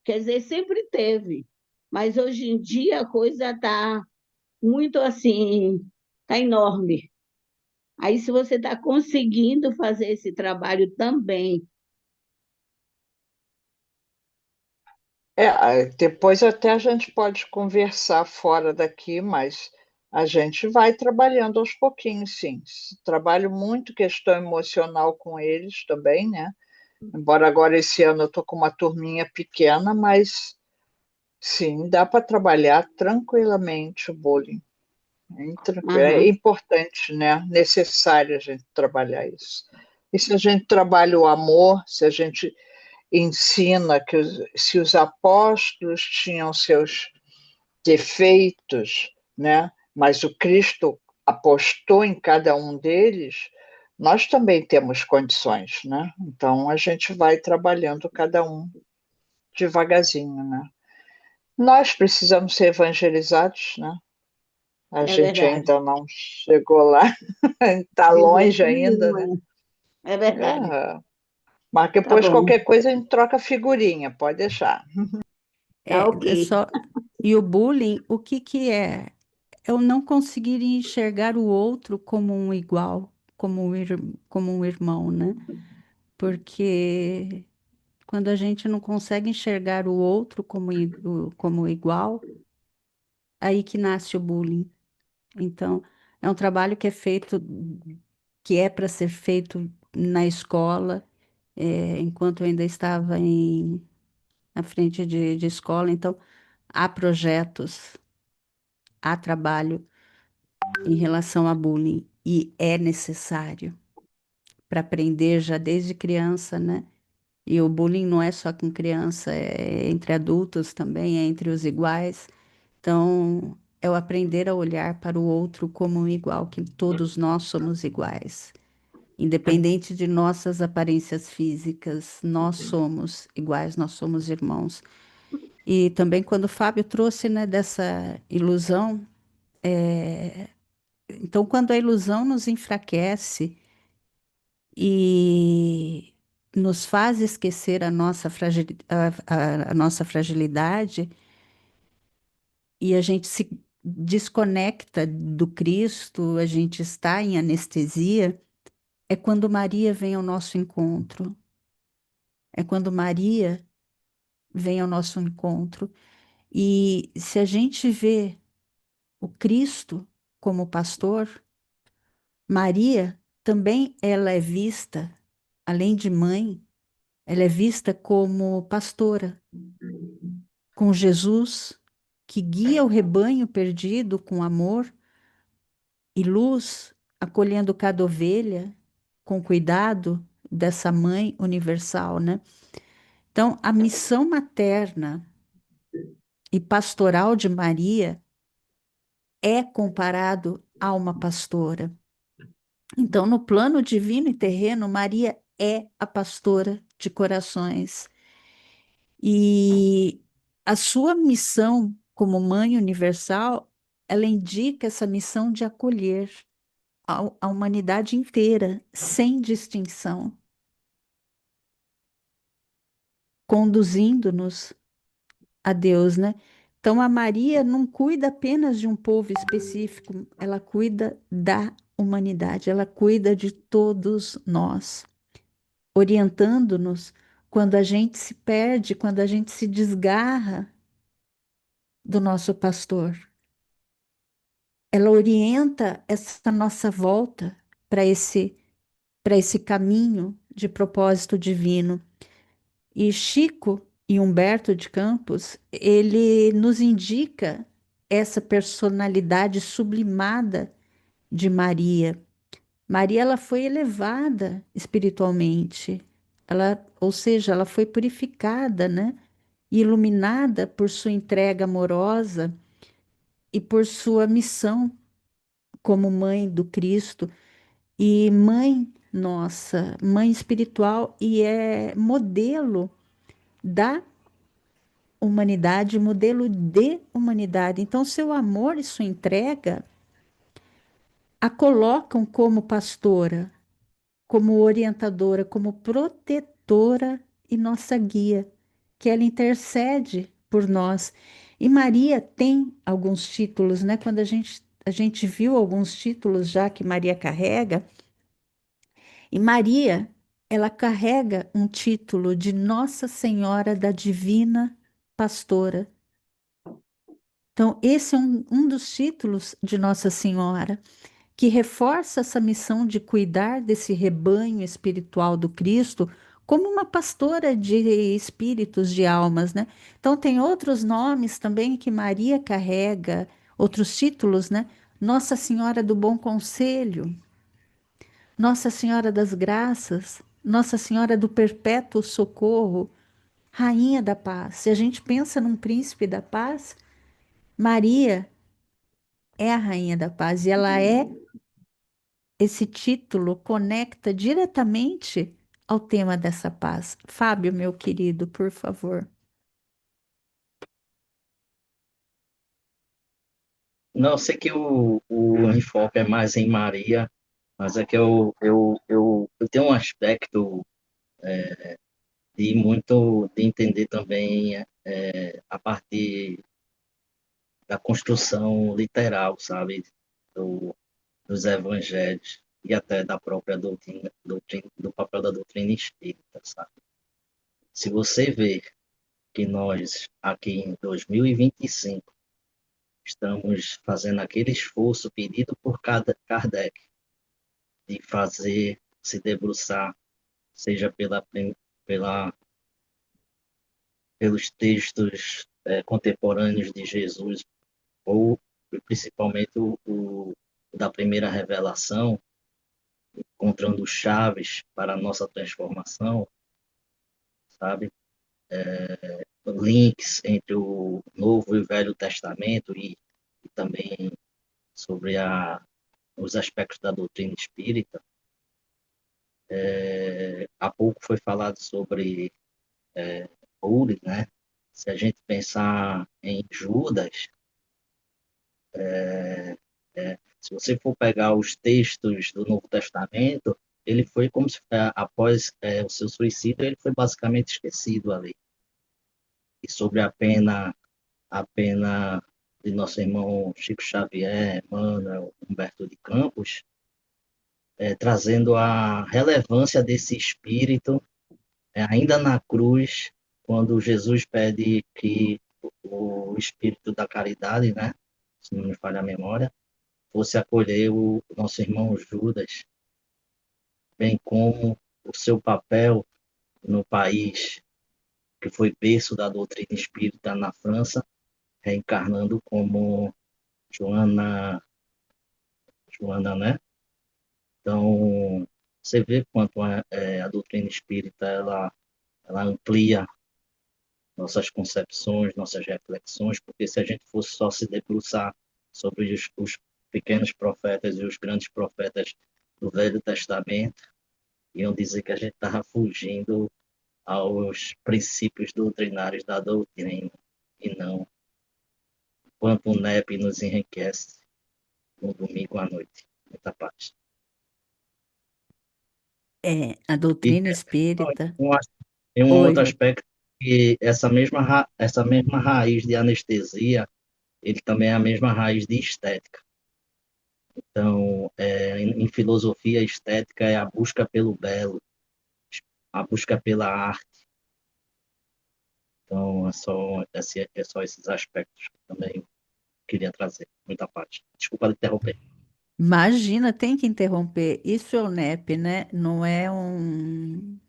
Quer dizer, sempre teve, mas hoje em dia a coisa está muito assim, está enorme. Aí, se você está conseguindo fazer esse trabalho também, Depois até a gente pode conversar fora daqui, mas a gente vai trabalhando aos pouquinhos, sim. Trabalho muito questão emocional com eles também, né? Embora agora esse ano eu estou com uma turminha pequena, mas sim, dá para trabalhar tranquilamente o bullying. É aham, importante, né? Necessário a gente trabalhar isso. E se a gente trabalha o amor, se a gente ensina que se os apóstolos tinham seus defeitos, né? Mas o Cristo apostou em cada um deles, nós também temos condições, né? Então a gente vai trabalhando cada um devagarzinho, né? Nós precisamos ser evangelizados, né? A é gente verdade. ainda não chegou lá, está De jeito longe ainda, nenhum, né? é verdade. É, mas Tá depois bom, qualquer coisa a gente troca figurinha, pode deixar. tá É ok. só. E o bullying, o que que é? É o não conseguir enxergar o outro como um igual, como um irmão, né? Porque quando a gente não consegue enxergar o outro como igual, aí que nasce o bullying. Então, é um trabalho que é feito, que é para ser feito na escola, enquanto eu ainda estava na frente de escola. Então, há projetos, há trabalho em relação a bullying, e é necessário para aprender já desde criança, né? E o bullying não é só com criança, é entre adultos também, é entre os iguais. Então, é o aprender a olhar para o outro como um igual, que todos nós somos iguais. Independente de nossas aparências físicas, nós somos iguais, nós somos irmãos. E também quando o Fábio trouxe, né, dessa ilusão, então quando a ilusão nos enfraquece e nos faz esquecer a nossa fragilidade, e a gente se desconecta do Cristo, a gente está em anestesia, é quando Maria vem ao nosso encontro. É quando Maria vem ao nosso encontro. E se a gente vê o Cristo como pastor, Maria também ela é vista, além de mãe, ela é vista como pastora, com Jesus que guia o rebanho perdido com amor e luz, acolhendo cada ovelha com cuidado dessa mãe universal, né? Então, a missão materna e pastoral de Maria é comparado a uma pastora. Então, no plano divino e terreno, Maria é a pastora de corações. E a sua missão como mãe universal, ela indica essa missão de acolher a humanidade inteira, sem distinção, conduzindo-nos a Deus, né? Então, a Maria não cuida apenas de um povo específico, ela cuida da humanidade, ela cuida de todos nós, orientando-nos quando a gente se perde, quando a gente se desgarra do nosso pastor. Ela orienta essa nossa volta para esse caminho de propósito divino. E Chico e Humberto de Campos, ele nos indica essa personalidade sublimada de Maria. Maria, ela foi elevada espiritualmente. Ela, ou seja, ela foi purificada, né? Iluminada por sua entrega amorosa e por sua missão como mãe do Cristo e mãe nossa, mãe espiritual e é modelo da humanidade, modelo de humanidade. Então, seu amor e sua entrega a colocam como pastora, como orientadora, como protetora e nossa guia, que ela intercede por nós. E Maria tem alguns títulos, né? Quando a gente viu alguns títulos já que Maria carrega, e Maria, ela carrega um título de Nossa Senhora da Divina Pastora. Então, esse é um dos títulos de Nossa Senhora, que reforça essa missão de cuidar desse rebanho espiritual do Cristo como uma pastora de espíritos, de almas, né? Então, tem outros nomes também que Maria carrega, outros títulos, né? Nossa Senhora do Bom Conselho, Nossa Senhora das Graças, Nossa Senhora do Perpétuo Socorro, Rainha da Paz. Se a gente pensa num príncipe da paz, Maria é a Rainha da Paz e ela é esse título conecta diretamente ao tema dessa paz. Fábio, meu querido, por favor. Não, eu sei que o enfoque é mais em Maria, mas é que eu tenho um aspecto de entender também a partir da construção literal, sabe, do, dos evangelhos e até da própria do papel da doutrina espírita, sabe? Se você ver que nós, aqui em 2025, estamos fazendo aquele esforço pedido por Kardec de fazer, se debruçar, seja pela, pelos textos contemporâneos de Jesus, ou principalmente o da primeira revelação, encontrando chaves para a nossa transformação, sabe? Links entre o Novo e o Velho Testamento e também sobre os aspectos da doutrina espírita. Há pouco foi falado sobre Uri, né? Se a gente pensar em Judas, se você for pegar os textos do Novo Testamento, ele foi como se, após o seu suicídio, ele foi basicamente esquecido ali. E sobre a pena de nosso irmão Chico Xavier, Emmanuel, Humberto de Campos, trazendo a relevância desse espírito, ainda na cruz, quando Jesus pede que o espírito da caridade, né, se não me falha a memória, fosse acolher o nosso irmão Judas, bem como o seu papel no país que foi berço da doutrina espírita na França, reencarnando como Joana, Joana, né? Então, você vê quanto a doutrina espírita ela amplia nossas concepções, nossas reflexões, porque se a gente fosse só se debruçar sobre os pequenos profetas e os grandes profetas do Velho Testamento, iam dizer que a gente estava fugindo aos princípios doutrinários da doutrina, e não quanto o NEP nos enriquece no domingo à noite. Muita paz. A E doutrina espírita. um, tem um Oi, outro Rod. aspecto que essa mesma raiz de anestesia, ele também é a mesma raiz de estética. Então, em filosofia, a estética é a busca pelo belo, a busca pela arte. Então, é só esses aspectos que eu também queria trazer. Muita parte. Desculpa interromper. Imagina, tem que interromper. Isso é o NEP, né? Não é um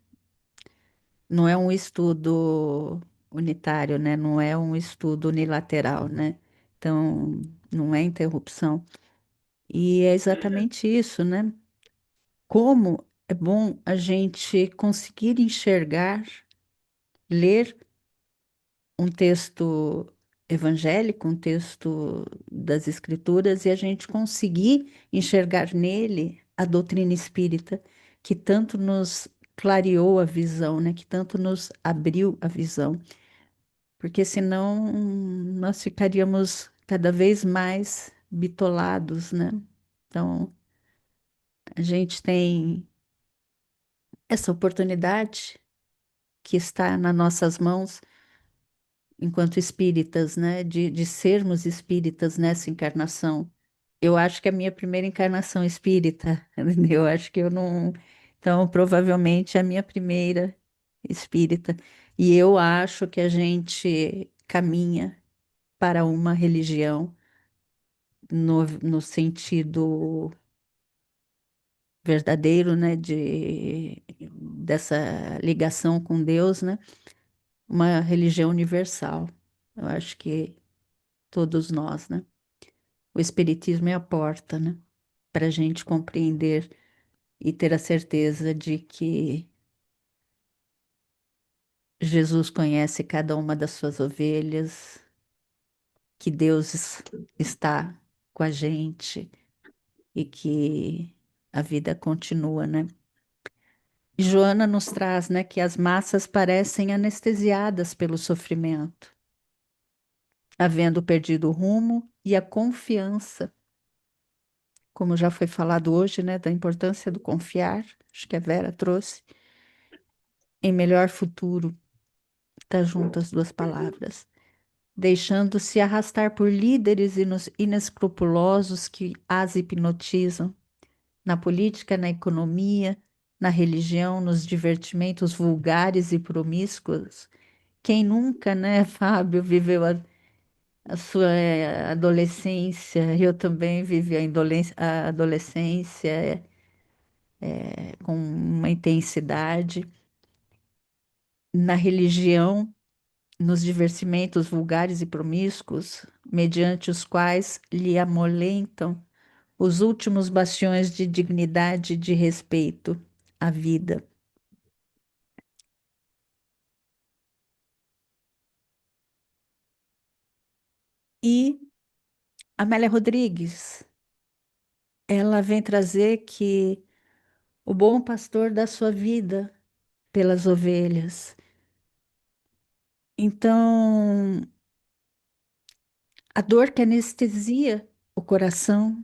estudo unitário, né? Não é um estudo unilateral, né? Então, não é interrupção. E é exatamente isso, né? Como é bom a gente conseguir enxergar, ler um texto evangélico, um texto das Escrituras, e a gente conseguir enxergar nele a doutrina espírita, que tanto nos clareou a visão, né? Que tanto nos abriu a visão, porque senão nós ficaríamos cada vez mais bitolados, né? Então, a gente tem essa oportunidade que está nas nossas mãos enquanto espíritas, né, de sermos espíritas nessa encarnação. Eu acho que é a minha primeira encarnação espírita, eu acho que eu não. Então, provavelmente é a minha primeira espírita. E eu acho que a gente caminha para uma religião no sentido verdadeiro, né, dessa ligação com Deus, né, uma religião universal. Eu acho que todos nós, né? O Espiritismo é a porta, né? Para a gente compreender e ter a certeza de que Jesus conhece cada uma das suas ovelhas, que Deus está com a gente e que a vida continua, né? E Joana nos traz, né, que as massas parecem anestesiadas pelo sofrimento, havendo perdido o rumo e a confiança, como já foi falado hoje, né, da importância do confiar, acho que a Vera trouxe, em melhor futuro, tá junto as duas palavras, deixando-se arrastar por líderes inescrupulosos que as hipnotizam, na política, na economia, na religião, nos divertimentos vulgares e promíscuos. Quem nunca, né, Fábio, viveu a sua adolescência? Eu também vivi a adolescência com uma intensidade. Na religião, nos divertimentos vulgares e promíscuos, mediante os quais lhe amolentam os últimos bastiões de dignidade e de respeito à vida. E Amélia Rodrigues, ela vem trazer que o bom pastor dá sua vida pelas ovelhas. Então, a dor que anestesia o coração,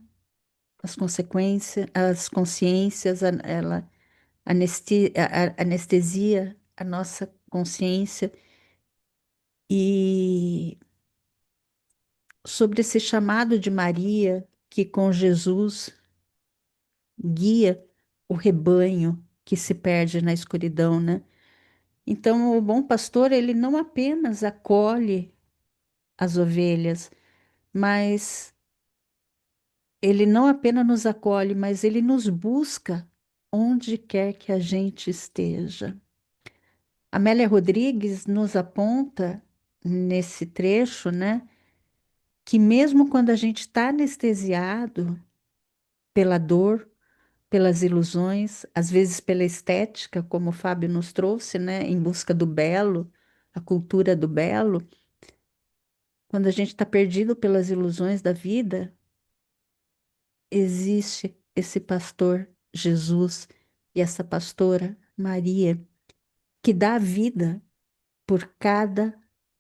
as consequências, as consciências, ela anestesia a nossa consciência e sobre esse chamado de Maria que com Jesus guia o rebanho que se perde na escuridão, né? Então, o bom pastor, ele não apenas acolhe as ovelhas, mas ele não apenas nos acolhe, mas ele nos busca onde quer que a gente esteja. Amélia Rodrigues nos aponta nesse trecho, né, que mesmo quando a gente está anestesiado pela dor, pelas ilusões, às vezes pela estética, como o Fábio nos trouxe, né, em busca do belo, a cultura do belo, Quando a gente está perdido pelas ilusões da vida, existe esse pastor Jesus e essa pastora Maria, que dá a vida por cada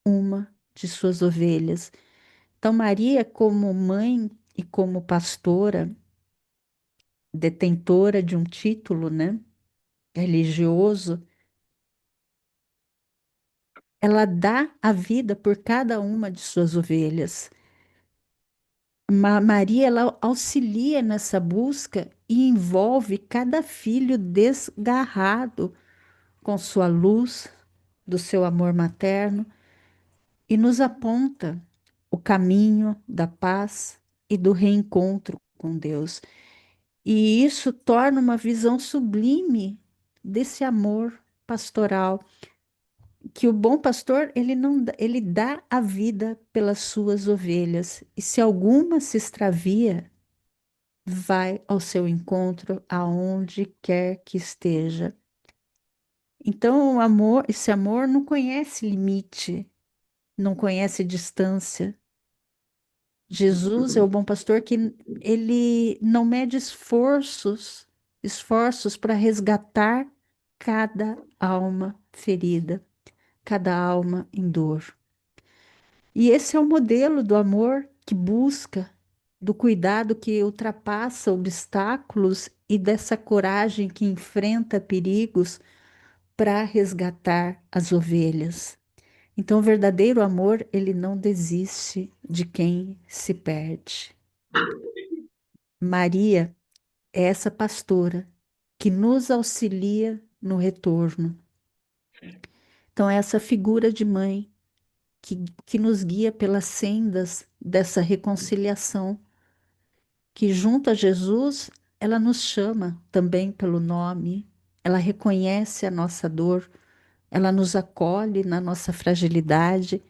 uma de suas ovelhas. Então, Maria, como mãe e como pastora, detentora de um título, né, religioso, ela dá a vida por cada uma de suas ovelhas. Maria, ela auxilia nessa busca e envolve cada filho desgarrado com sua luz, do seu amor materno, e nos aponta o caminho da paz e do reencontro com Deus. E isso torna uma visão sublime desse amor pastoral, que o bom pastor, ele não, ele dá a vida pelas suas ovelhas, e se alguma se extravia, vai ao seu encontro aonde quer que esteja. Então, o amor, esse amor não conhece limite, não conhece distância. Jesus é o bom pastor que ele não mede esforços para resgatar cada alma ferida, cada alma em dor. E esse é o modelo do amor que busca, do cuidado que ultrapassa obstáculos e dessa coragem que enfrenta perigos para resgatar as ovelhas. Então, o verdadeiro amor, ele não desiste de quem se perde. Maria é essa pastora que nos auxilia no retorno. Então, é essa figura de mãe que nos guia pelas sendas dessa reconciliação, que junto a Jesus, ela nos chama também pelo nome, ela reconhece a nossa dor, ela nos acolhe na nossa fragilidade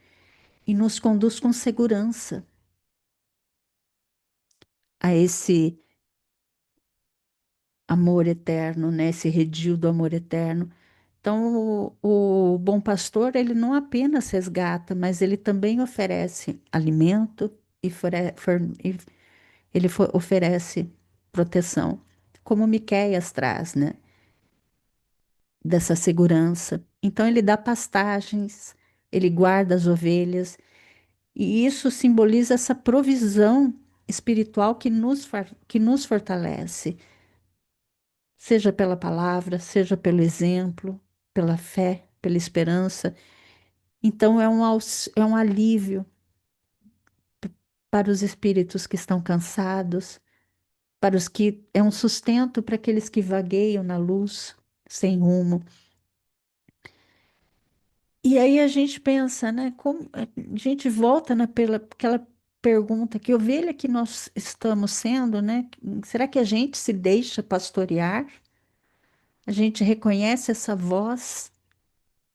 e nos conduz com segurança a esse amor eterno, né? Esse redil do amor eterno. Então, o bom pastor, ele não apenas resgata, mas ele também oferece alimento e, oferece proteção, como Miqueias traz, né? Dessa segurança. Então, ele dá pastagens, ele guarda as ovelhas, e isso simboliza essa provisão espiritual que nos fortalece, seja pela palavra, seja pelo exemplo, pela fé, pela esperança. Então, é um alívio para os espíritos que estão cansados, para os que é um sustento para aqueles que vagueiam na luz, sem rumo. E aí a gente pensa, né? Como a gente volta pela aquela pergunta: que ovelha que nós estamos sendo, né? Será que a gente se deixa pastorear? A gente reconhece essa voz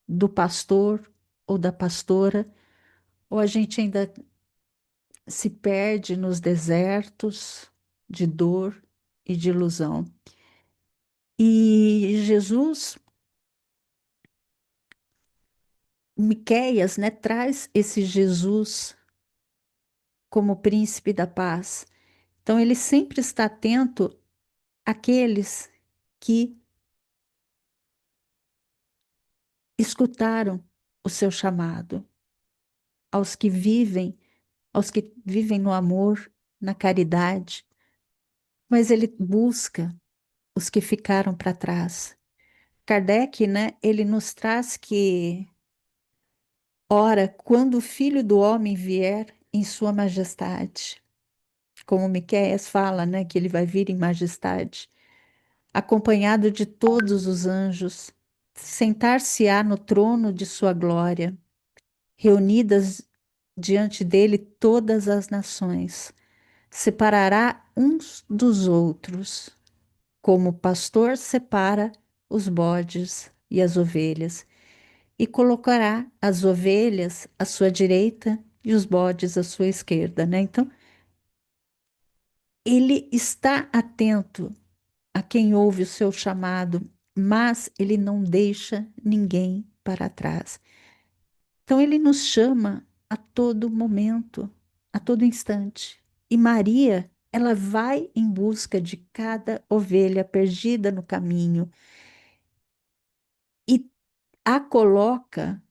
do pastor ou da pastora? Ou a gente ainda se perde nos desertos de dor e de ilusão? E Jesus, Miqueias, né, traz esse Jesus como príncipe da paz. Então, ele sempre está atento àqueles que escutaram o seu chamado, aos que vivem, aos que vivem no amor, na caridade, mas ele busca os que ficaram para trás. Kardec, né, ele nos traz que, ora, quando o Filho do Homem vier em sua majestade, como Miqueias fala, né, que ele vai vir em majestade, acompanhado de todos os anjos, sentar-se-á no trono de sua glória, reunidas diante dele todas as nações, separará uns dos outros, como o pastor separa os bodes e as ovelhas, e colocará as ovelhas à sua direita e os bodes à sua esquerda, né? Então, ele está atento a quem ouve o seu chamado, mas ele não deixa ninguém para trás. Então, ele nos chama a todo momento, a todo instante. E Maria, ela vai em busca de cada ovelha perdida no caminho e a coloca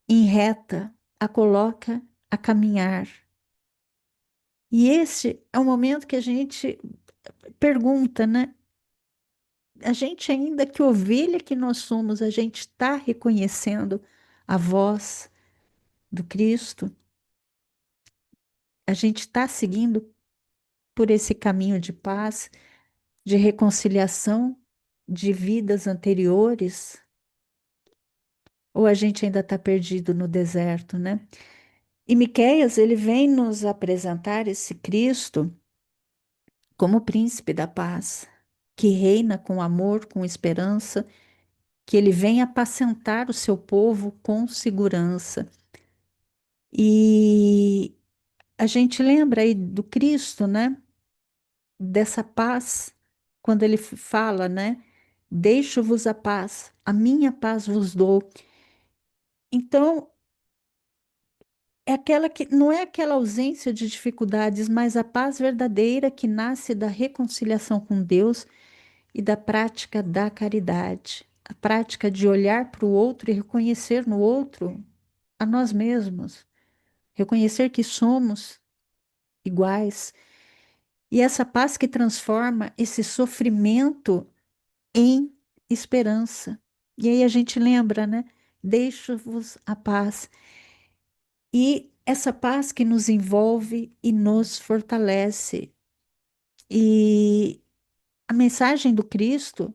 em reta, a coloca a caminhar. E esse é o momento que a gente pergunta, né? A gente, ainda que ovelha que nós somos, a gente está reconhecendo a voz do Cristo, a gente está seguindo por esse caminho de paz, de reconciliação de vidas anteriores, ou a gente ainda está perdido no deserto, né? E Miqueias, ele vem nos apresentar esse Cristo como o príncipe da paz, que reina com amor, com esperança, que ele vem apacentar o seu povo com segurança. E a gente lembra aí do Cristo, né? Dessa paz, quando ele fala, né? Deixo-vos a paz, a minha paz vos dou. Então, é aquela que não é aquela ausência de dificuldades, mas a paz verdadeira que nasce da reconciliação com Deus e da prática da caridade, a prática de olhar para o outro e reconhecer no outro a nós mesmos, reconhecer que somos iguais. E essa paz que transforma esse sofrimento em esperança. E aí a gente lembra, né? Deixo-vos a paz. E essa paz que nos envolve e nos fortalece. E a mensagem do Cristo,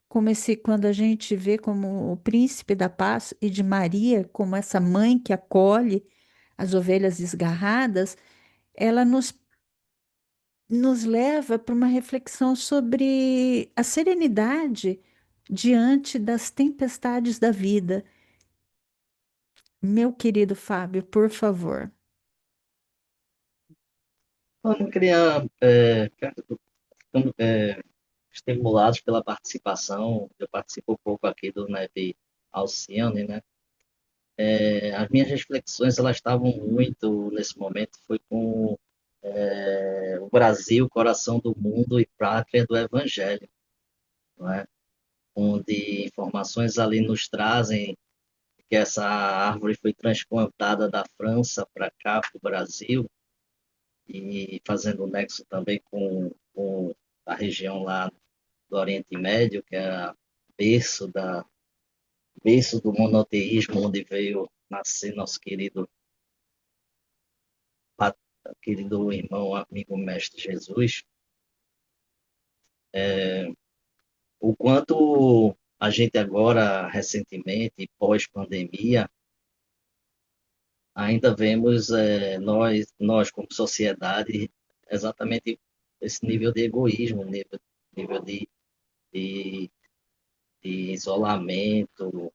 como esse, quando a gente vê como o príncipe da paz e de Maria, como essa mãe que acolhe as ovelhas desgarradas, ela nos leva para uma reflexão sobre a serenidade diante das tempestades da vida. Meu querido Fábio, por favor. Eu não queria, ficando, estimulados pela participação, eu participo um pouco aqui do NEP Alcione, né? As minhas reflexões, elas estavam muito, nesse momento, foi com o Brasil, coração do mundo e pátria do Evangelho, não é? Onde informações ali nos trazem que essa árvore foi transplantada da França para cá, para o Brasil, e fazendo um nexo também com a região lá do Oriente Médio, que é berço, berço do monoteísmo, onde veio nascer nosso querido irmão, amigo mestre Jesus. O quanto a gente agora, recentemente, pós-pandemia, ainda vemos nós como sociedade, exatamente esse nível de egoísmo, nível de, de isolamento,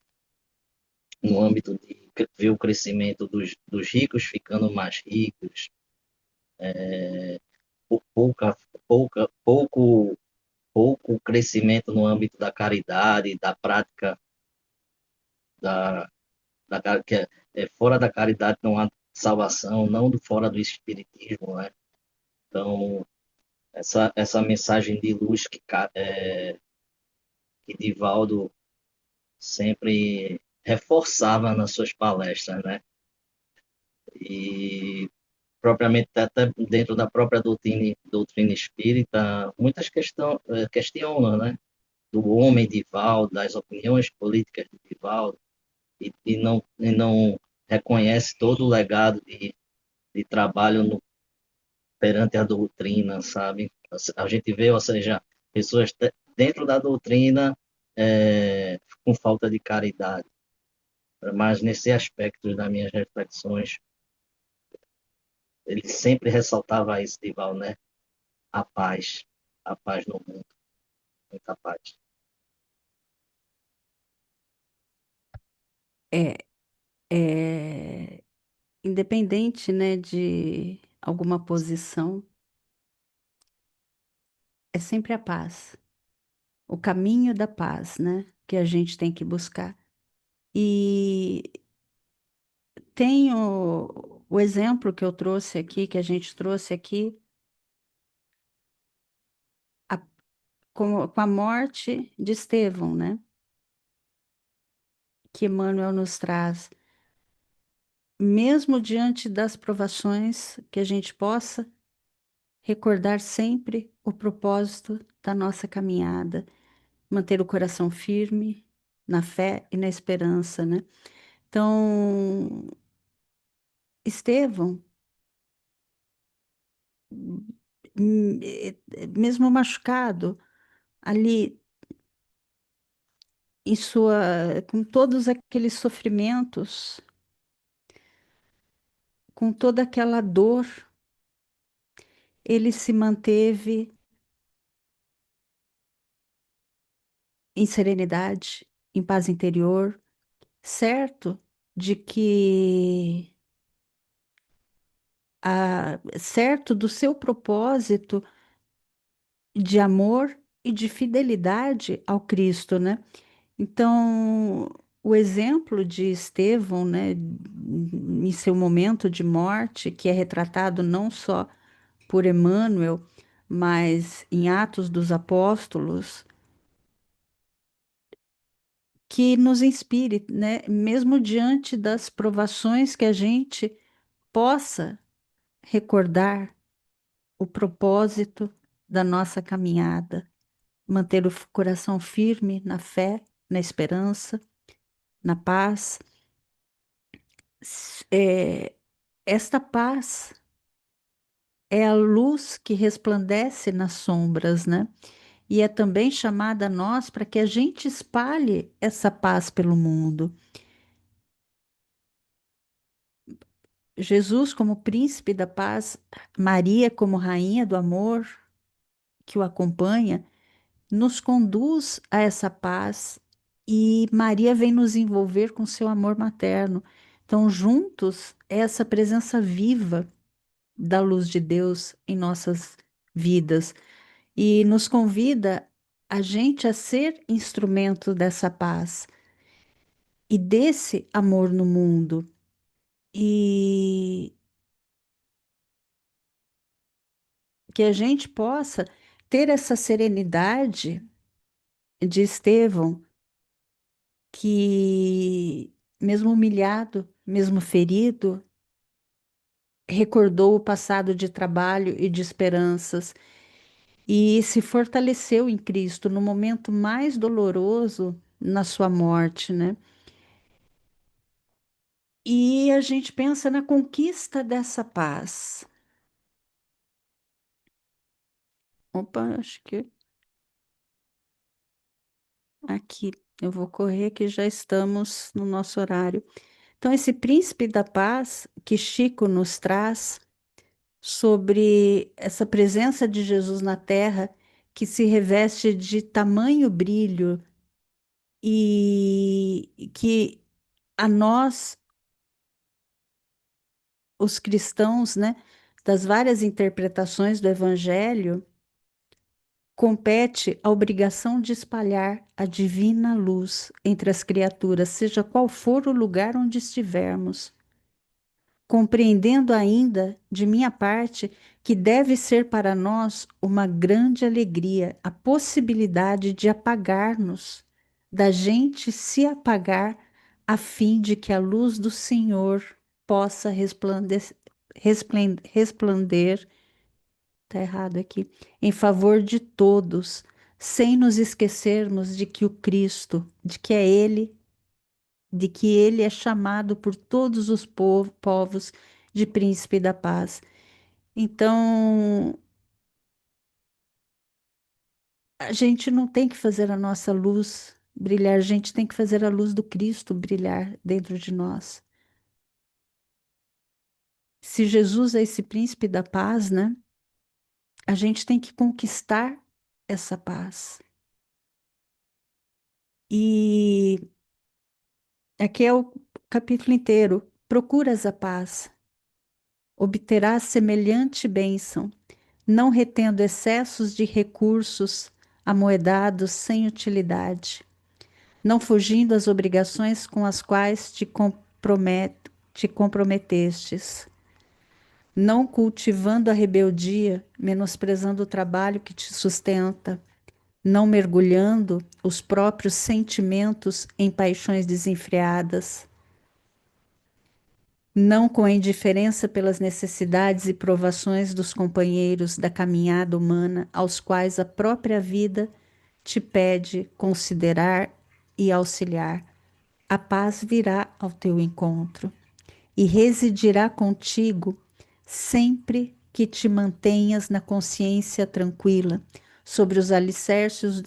no âmbito de ver o crescimento dos ricos ficando mais ricos, por pouco crescimento no âmbito da caridade, da prática da, que fora da caridade não há salvação, não fora do espiritismo, né? Então, essa mensagem de luz que Divaldo sempre reforçava nas suas palestras, né? E propriamente até dentro da própria doutrina espírita, muitas questionam, né? Do homem Divaldo, das opiniões políticas de Divaldo, e não reconhece todo o legado de trabalho perante a doutrina, sabe? A gente vê, ou seja, pessoas dentro da doutrina com falta de caridade. Mas nesse aspecto das minhas reflexões, ele sempre ressaltava isso, Dival, né? A paz no mundo, muita paz. É, independente, né, de alguma posição, é sempre a paz, o caminho da paz, né, que a gente tem que buscar. E tem o exemplo que eu trouxe aqui, que a gente trouxe aqui, a- com a morte de Estevão, né? Que Emmanuel nos traz. Mesmo diante das provações, que a gente possa recordar sempre o propósito da nossa caminhada, manter o coração firme na fé e na esperança, né? Então, Estevão, mesmo machucado, ali em sua, com todos aqueles sofrimentos, com toda aquela dor, ele se manteve em serenidade, em paz interior, certo de que certo do seu propósito de amor e de fidelidade ao Cristo, né? Então, o exemplo de Estevão, né, em seu momento de morte, que é retratado não só por Emmanuel, mas em Atos dos Apóstolos, que nos inspire, né, mesmo diante das provações, que a gente possa recordar o propósito da nossa caminhada, manter o coração firme na fé, na esperança, na paz. Esta paz é a luz que resplandece nas sombras, né? E é também chamada a nós para que a gente espalhe essa paz pelo mundo. Jesus como príncipe da paz, Maria como rainha do amor que o acompanha, nos conduz a essa paz e Maria vem nos envolver com seu amor materno. Então, juntos, é essa presença viva da luz de Deus em nossas vidas e nos convida a gente a ser instrumento dessa paz e desse amor no mundo. E que a gente possa ter essa serenidade de Estevão, que, mesmo humilhado, mesmo ferido, recordou o passado de trabalho e de esperanças e se fortaleceu em Cristo no momento mais doloroso na sua morte, né? E a gente pensa na conquista dessa paz. Opa, acho que aqui eu vou correr que já estamos no nosso horário. Então, esse príncipe da paz que Chico nos traz sobre essa presença de Jesus na Terra, que se reveste de tamanho brilho e que a nós, os cristãos, né, das várias interpretações do Evangelho, compete a obrigação de espalhar a divina luz entre as criaturas, seja qual for o lugar onde estivermos, compreendendo ainda, de minha parte, que deve ser para nós uma grande alegria a possibilidade de apagar-nos, da gente se apagar, a fim de que a luz do Senhor possa resplandecer, tá errado aqui, em favor de todos, sem nos esquecermos de que o Cristo, de que é Ele, de que ele é chamado por todos os povos de príncipe da paz. Então, a gente não tem que fazer a nossa luz brilhar, a gente tem que fazer a luz do Cristo brilhar dentro de nós. Se Jesus é esse príncipe da paz, né? A gente tem que conquistar essa paz. E aqui é o capítulo inteiro. Procuras a paz, obterás semelhante bênção, não retendo excessos de recursos amoedados sem utilidade, não fugindo às obrigações com as quais te compromete, te comprometestes, não cultivando a rebeldia, menosprezando o trabalho que te sustenta, não mergulhando os próprios sentimentos em paixões desenfreadas, não com a indiferença pelas necessidades e provações dos companheiros da caminhada humana, aos quais a própria vida te pede considerar e auxiliar. A paz virá ao teu encontro e residirá contigo sempre que te mantenhas na consciência tranquila sobre os alicerces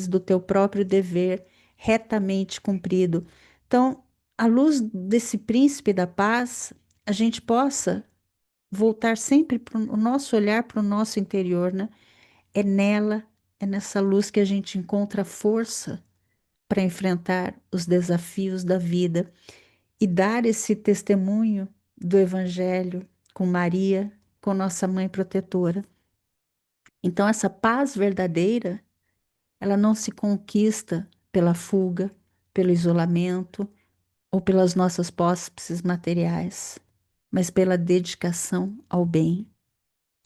do teu próprio dever retamente cumprido. Então, à luz desse príncipe da paz, a gente possa voltar sempre para o nosso olhar para o nosso interior, né? É nela, é nessa luz que a gente encontra força para enfrentar os desafios da vida e dar esse testemunho do Evangelho com Maria, com nossa mãe protetora. Então, essa paz verdadeira, ela não se conquista pela fuga, pelo isolamento ou pelas nossas posses materiais, mas pela dedicação ao bem,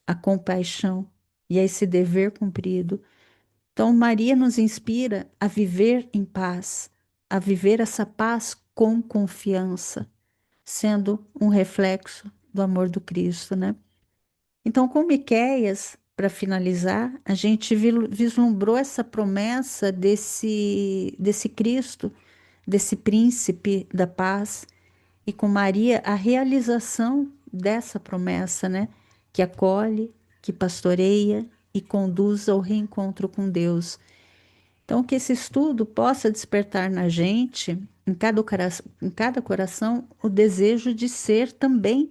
à compaixão e a esse dever cumprido. Então, Maria nos inspira a viver em paz, a viver essa paz com confiança, sendo um reflexo do amor do Cristo, né? Então, com Miqueias, para finalizar, a gente vislumbrou essa promessa desse Cristo, desse príncipe da paz, e com Maria a realização dessa promessa, né? Que acolhe, que pastoreia e conduz ao reencontro com Deus. Então, que esse estudo possa despertar na gente, em cada coração, o desejo de ser também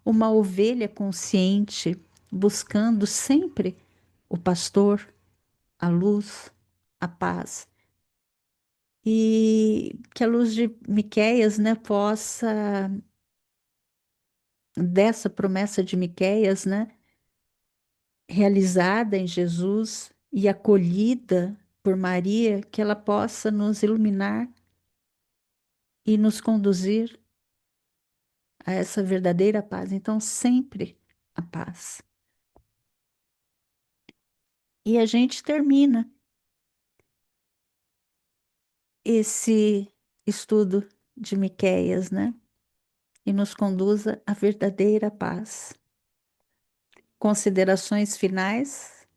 uma ovelha consciente, buscando sempre o pastor, a luz, a paz. E que a luz de Miqueias, né, possa, dessa promessa de Miqueias, né, realizada em Jesus e acolhida por Maria, que ela possa nos iluminar e nos conduzir a essa verdadeira paz. Então, sempre a paz. E a gente termina esse estudo de Miqueias, né? E nos conduza à verdadeira paz. Considerações finais,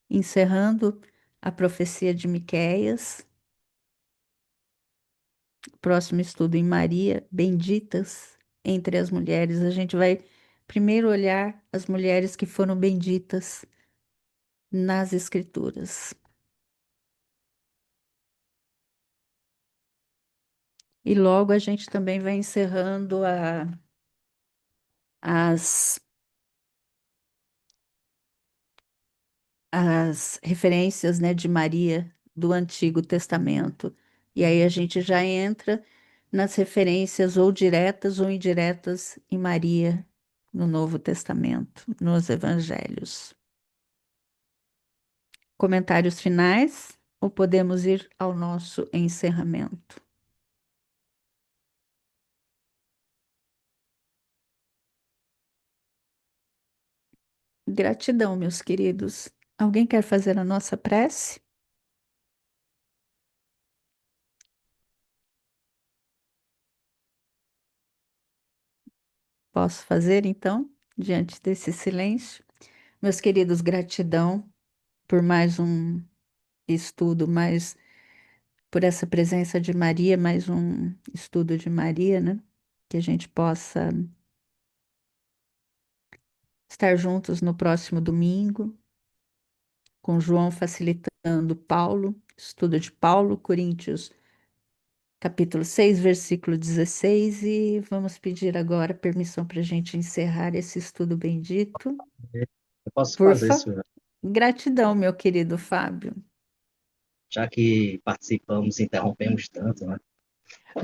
encerrando a profecia de Miqueias. Próximo estudo em Maria, benditas entre as mulheres. A gente vai primeiro olhar as mulheres que foram benditas nas Escrituras. E logo a gente também vai encerrando as, as referências, né, de Maria do Antigo Testamento. E aí a gente já entra nas referências ou diretas ou indiretas em Maria no Novo Testamento, nos Evangelhos. Comentários finais ou podemos ir ao nosso encerramento? Gratidão, meus queridos. Alguém quer fazer a nossa prece? Posso fazer, então, diante desse silêncio? Meus queridos, gratidão por mais um estudo, mais por essa presença de Maria, mais um estudo de Maria, né? Que a gente possa estar juntos no próximo domingo, com João facilitando Paulo, estudo de Paulo, Coríntios, capítulo 6, versículo 16, e vamos pedir agora permissão para a gente encerrar esse estudo bendito. Eu posso Por fazer, favor. Silvia, Gratidão, meu querido Fábio. já que participamos, interrompemos tanto, né?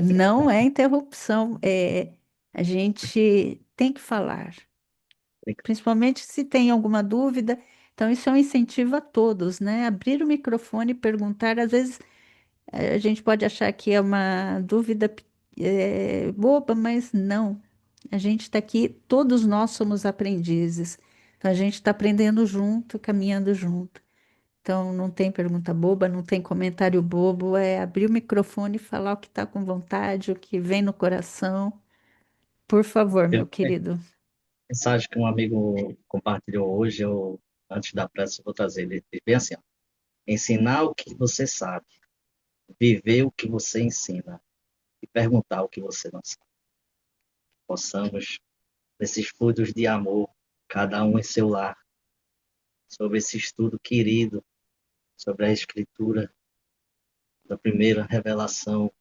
Não é interrupção, a gente tem que falar, principalmente se tem alguma dúvida. Então, isso é um incentivo a todos, né? Abrir o microfone e perguntar, às vezes A gente pode achar que é uma dúvida boba, mas não. A gente está aqui, todos nós somos aprendizes. Então a gente está aprendendo junto, caminhando junto. Então não tem pergunta boba, não tem comentário bobo, é abrir o microfone e falar o que está com vontade, o que vem no coração. Por favor, Eu, meu querido. mensagem que um amigo compartilhou hoje, antes da prece, eu vou trazer. Ele diz bem assim, ó, ensinar o que você sabe, viver o que você ensina e perguntar o que você não sabe. Possamos, nesses fluidos de amor, cada um em seu lar, sobre esse estudo querido, sobre a escritura da primeira revelação,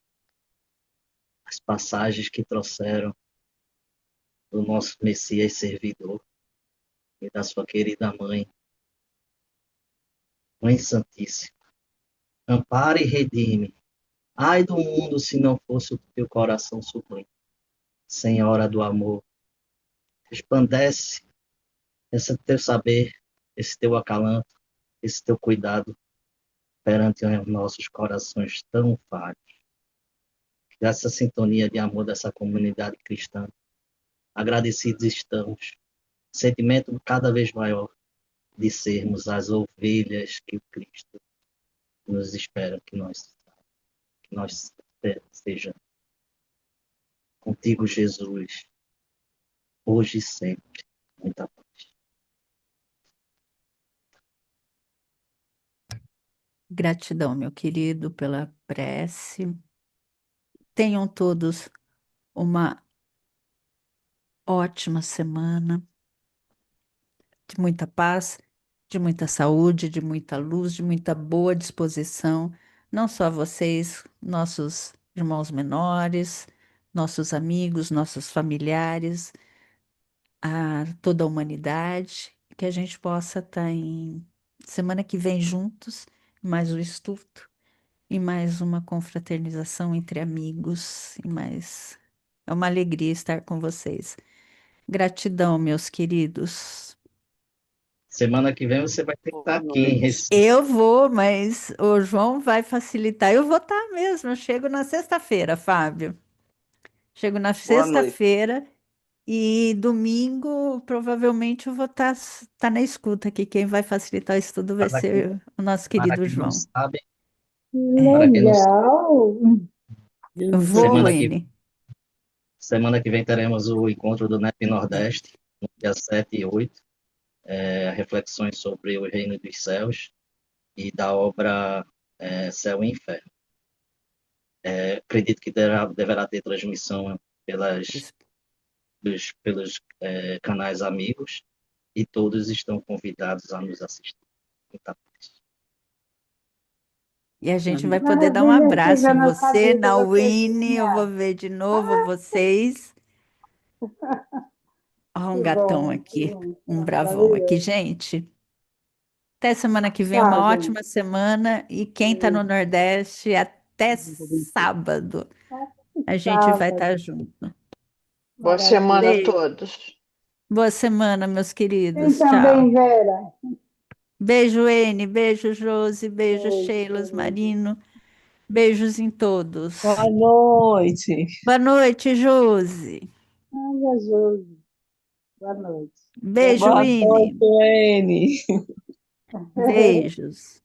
as passagens que trouxeram do nosso Messias servidor e da sua querida mãe, Mãe Santíssima. Ampara e redime. Ai do mundo se não fosse o teu coração sublime. Senhora do amor, resplandece esse teu saber, esse teu acalanto, esse teu cuidado perante os nossos corações tão falhos. Dessa sintonia de amor dessa comunidade cristã, agradecidos estamos. Sentimento cada vez maior de sermos as ovelhas que o Cristo nos espera que nós sejamos. Contigo, Jesus, hoje e sempre. Muita paz. Gratidão, meu querido, pela prece. Tenham todos uma ótima semana, de muita paz, de muita saúde, de muita luz, de muita boa disposição, não só vocês, nossos irmãos menores, nossos amigos, nossos familiares, a toda a humanidade, que a gente possa estar em semana que vem juntos, mais um estudo e mais uma confraternização entre amigos, e mais é uma alegria estar com vocês. Gratidão, meus queridos. Semana que vem você vai ter que estar Boa aqui em noite. Recife. Eu vou, mas o João vai facilitar. Eu vou estar mesmo. Eu chego na sexta-feira, Fábio. Chego na Boa noite. sexta-feira e domingo provavelmente eu vou estar na escuta aqui. Quem vai facilitar o estudo vai Para quem, ser o nosso para querido quem não João. sabe, É. para quem não sabe, Legal. Vou, semana que, Wayne. semana que vem teremos o encontro do NEP Nordeste, no dia 7 e 8, reflexões sobre o Reino dos Céus e da obra Céu e Inferno. Acredito que deverá ter transmissão pelos canais amigos e todos estão convidados a nos assistir. Muita paz. E a gente vai poder dar um Maravilha, que abraço já em não você, sabia que na você Winnie. Eu vou vinha. ver de novo vocês. Ó, um gatão Que aqui, bom, um bravão aqui, maravilhoso. gente. Até semana que vem, uma Tchau, ótima gente. semana. E quem está no Nordeste, até sábado. A gente vai estar Sábado. junto. Boa semana a Maravilha. Beijo. todos. Boa semana, meus Tem queridos. Tchau. também, Vera. Beijo, N. Beijo, Josi. Beijo, Beijo, Sheilas, beijo. Marino. Beijos em todos. Boa noite. Boa noite, Josi. Ai, Jesus. Boa noite. Beijo, Boa noite, Winnie. Ene. Beijos.